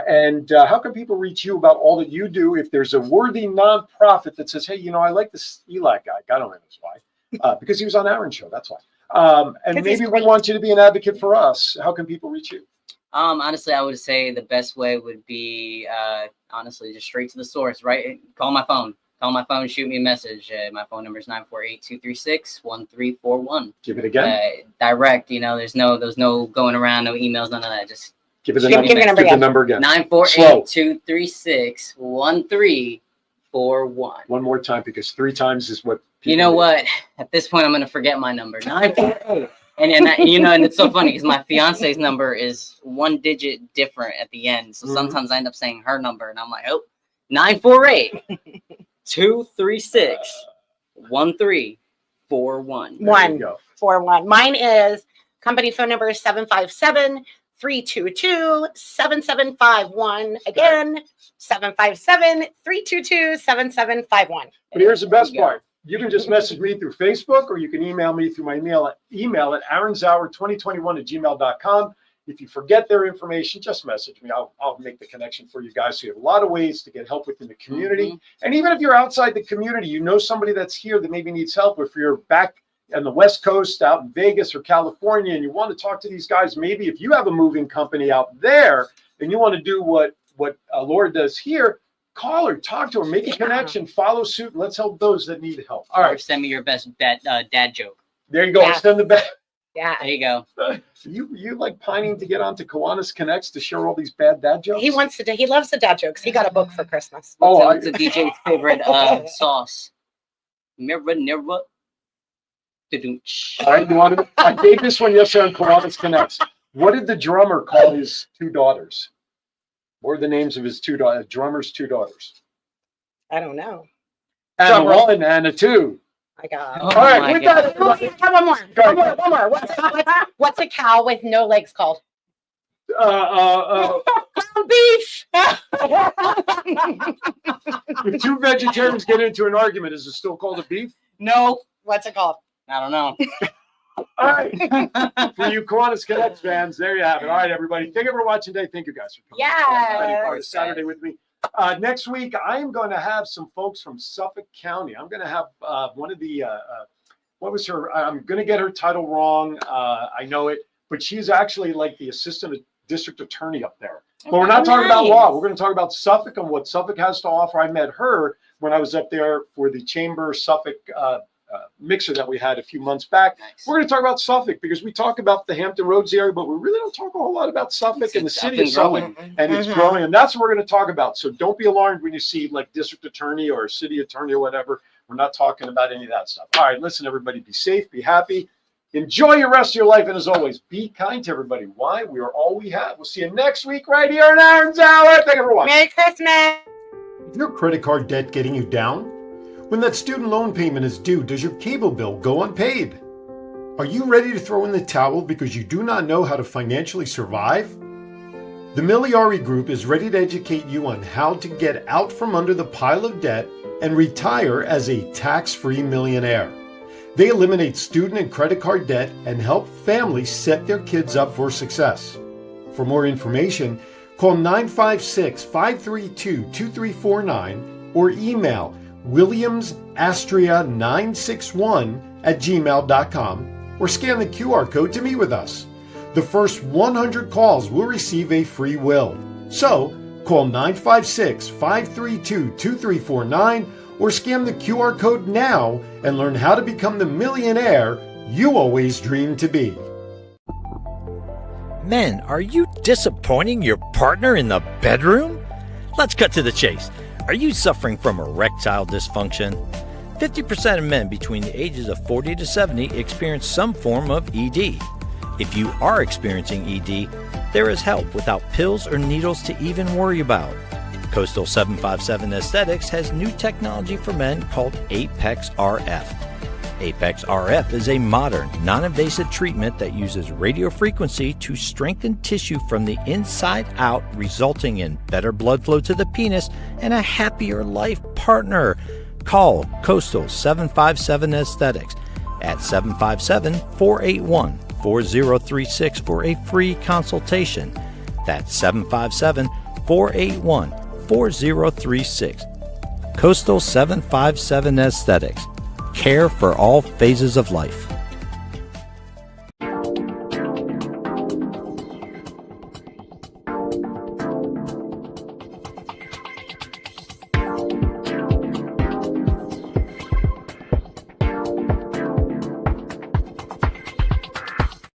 And how can people reach you about all that you do? If there's a worthy nonprofit that says, hey, you know, I like this Eli guy. I don't know why. Because he was on Aaron's show. That's why. And maybe we want you to be an advocate for us. How can people reach you? Honestly, I would say the best way would be, honestly, just straight to the source, right? Call my phone. Shoot me a message. My phone number is 948-236-1341. Give it again. Direct, you know, there's no going around, no emails, none of that. Just give it the shoot number. me a Give message. the number again. 948-236-1341. One more time, because 3 times is what people You know need. what? At this point, I'm gonna forget my number. 948. And you know, and it's so funny because my fiance's number is 1 digit different at the end. So sometimes I end up saying her number, and I'm like, oh, 948-236-1341. 141. Mine is company phone number is 757-322-7751. Again, 757-322-7751. But here's the best part. You can just message me through Facebook, or you can email me through my email at aaronzauer2021@gmail.com. If you forget their information, just message me. I'll make the connection for you guys. So you have a lot of ways to get help within the community. And even if you're outside the community, you know somebody that's here that maybe needs help. If you're back on the West Coast, out in Vegas or California, and you want to talk to these guys, maybe if you have a moving company out there and you want to do what Laura does here, call her, talk to her, make a connection, follow suit, and let's help those that need help. All right. Or send me your best dad joke. There you go. Yeah. Send the best. Yeah. There you go. You like pining to get onto Kiwanis Connects to share all these bad dad jokes? He wants to do. He loves the dad jokes. He got a book for Christmas. What's a DJ's favorite sauce? Never. All right, you want to? I gave this one yesterday on Kiwanis Connects. What did the drummer call his 2 daughters? What are the names of his drummer's 2 daugers? I don't know. And a 1 and a 2. I got. All right, we got it. One more. What's a cow with no legs called? Ground beef. If 2 vegetarians get into an argument, is it still called a beef? No. What's it called? I don't know. All right. For you Kiwanis Connects fans, there you have it. All right, everybody. Thank you for watching today. Thank you guys for coming. Yeah. Part of Saturday with me. Next week, I am going to have some folks from Suffolk County. I'm going to have one of the, what was her? I'm going to get her title wrong. I know it, but she's actually like the assistant district attorney up there. But we're not talking about law. We're going to talk about Suffolk and what Suffolk has to offer. I met her when I was up there for the Chamber Suffolk mixer that we had a few months back. Nice. We're going to talk about Suffolk because we talk about the Hampton Roads area, but we really don't talk a whole lot about Suffolk and the city of Suffolk. And it's growing, and that's what we're going to talk about. So don't be alarmed when you see like district attorney or city attorney or whatever. We're not talking about any of that stuff. All right, listen, everybody, be safe, be happy, enjoy your rest of your life, and as always, be kind to everybody. Why? We are all we have. We'll see you next week right here on Aaron's Hour. Thank you for watching. Merry Christmas. Is your credit card debt getting you down? When that student loan payment is due, does your cable bill go unpaid? Are you ready to throw in the towel because you do not know how to financially survive? The Miliari Group is ready to educate you on how to get out from under the pile of debt and retire as a tax-free millionaire. They eliminate student and credit card debt and help families set their kids up for success. For more information, call 956-532-2349 or email williamsastria961@gmail.com or scan the QR code to meet with us. The first 100 calls will receive a free will. So, call 956-532-2349 or scan the QR code now and learn how to become the millionaire you always dreamed to be. Men, are you disappointing your partner in the bedroom? Let's cut to the chase. Are you suffering from erectile dysfunction? 50% of men between the ages of 40 to 70 experience some form of ED. If you are experiencing ED, there is help without pills or needles to even worry about. Coastal 757 Aesthetics has new technology for men called Apex RF. Apex RF is a modern, non-invasive treatment that uses radio frequency to strengthen tissue from the inside out, resulting in better blood flow to the penis and a happier life partner. Call Coastal 757 Aesthetics at 757-481-4036 for a free consultation. That's 757-481-4036. Coastal 757 Aesthetics. Care for all phases of life.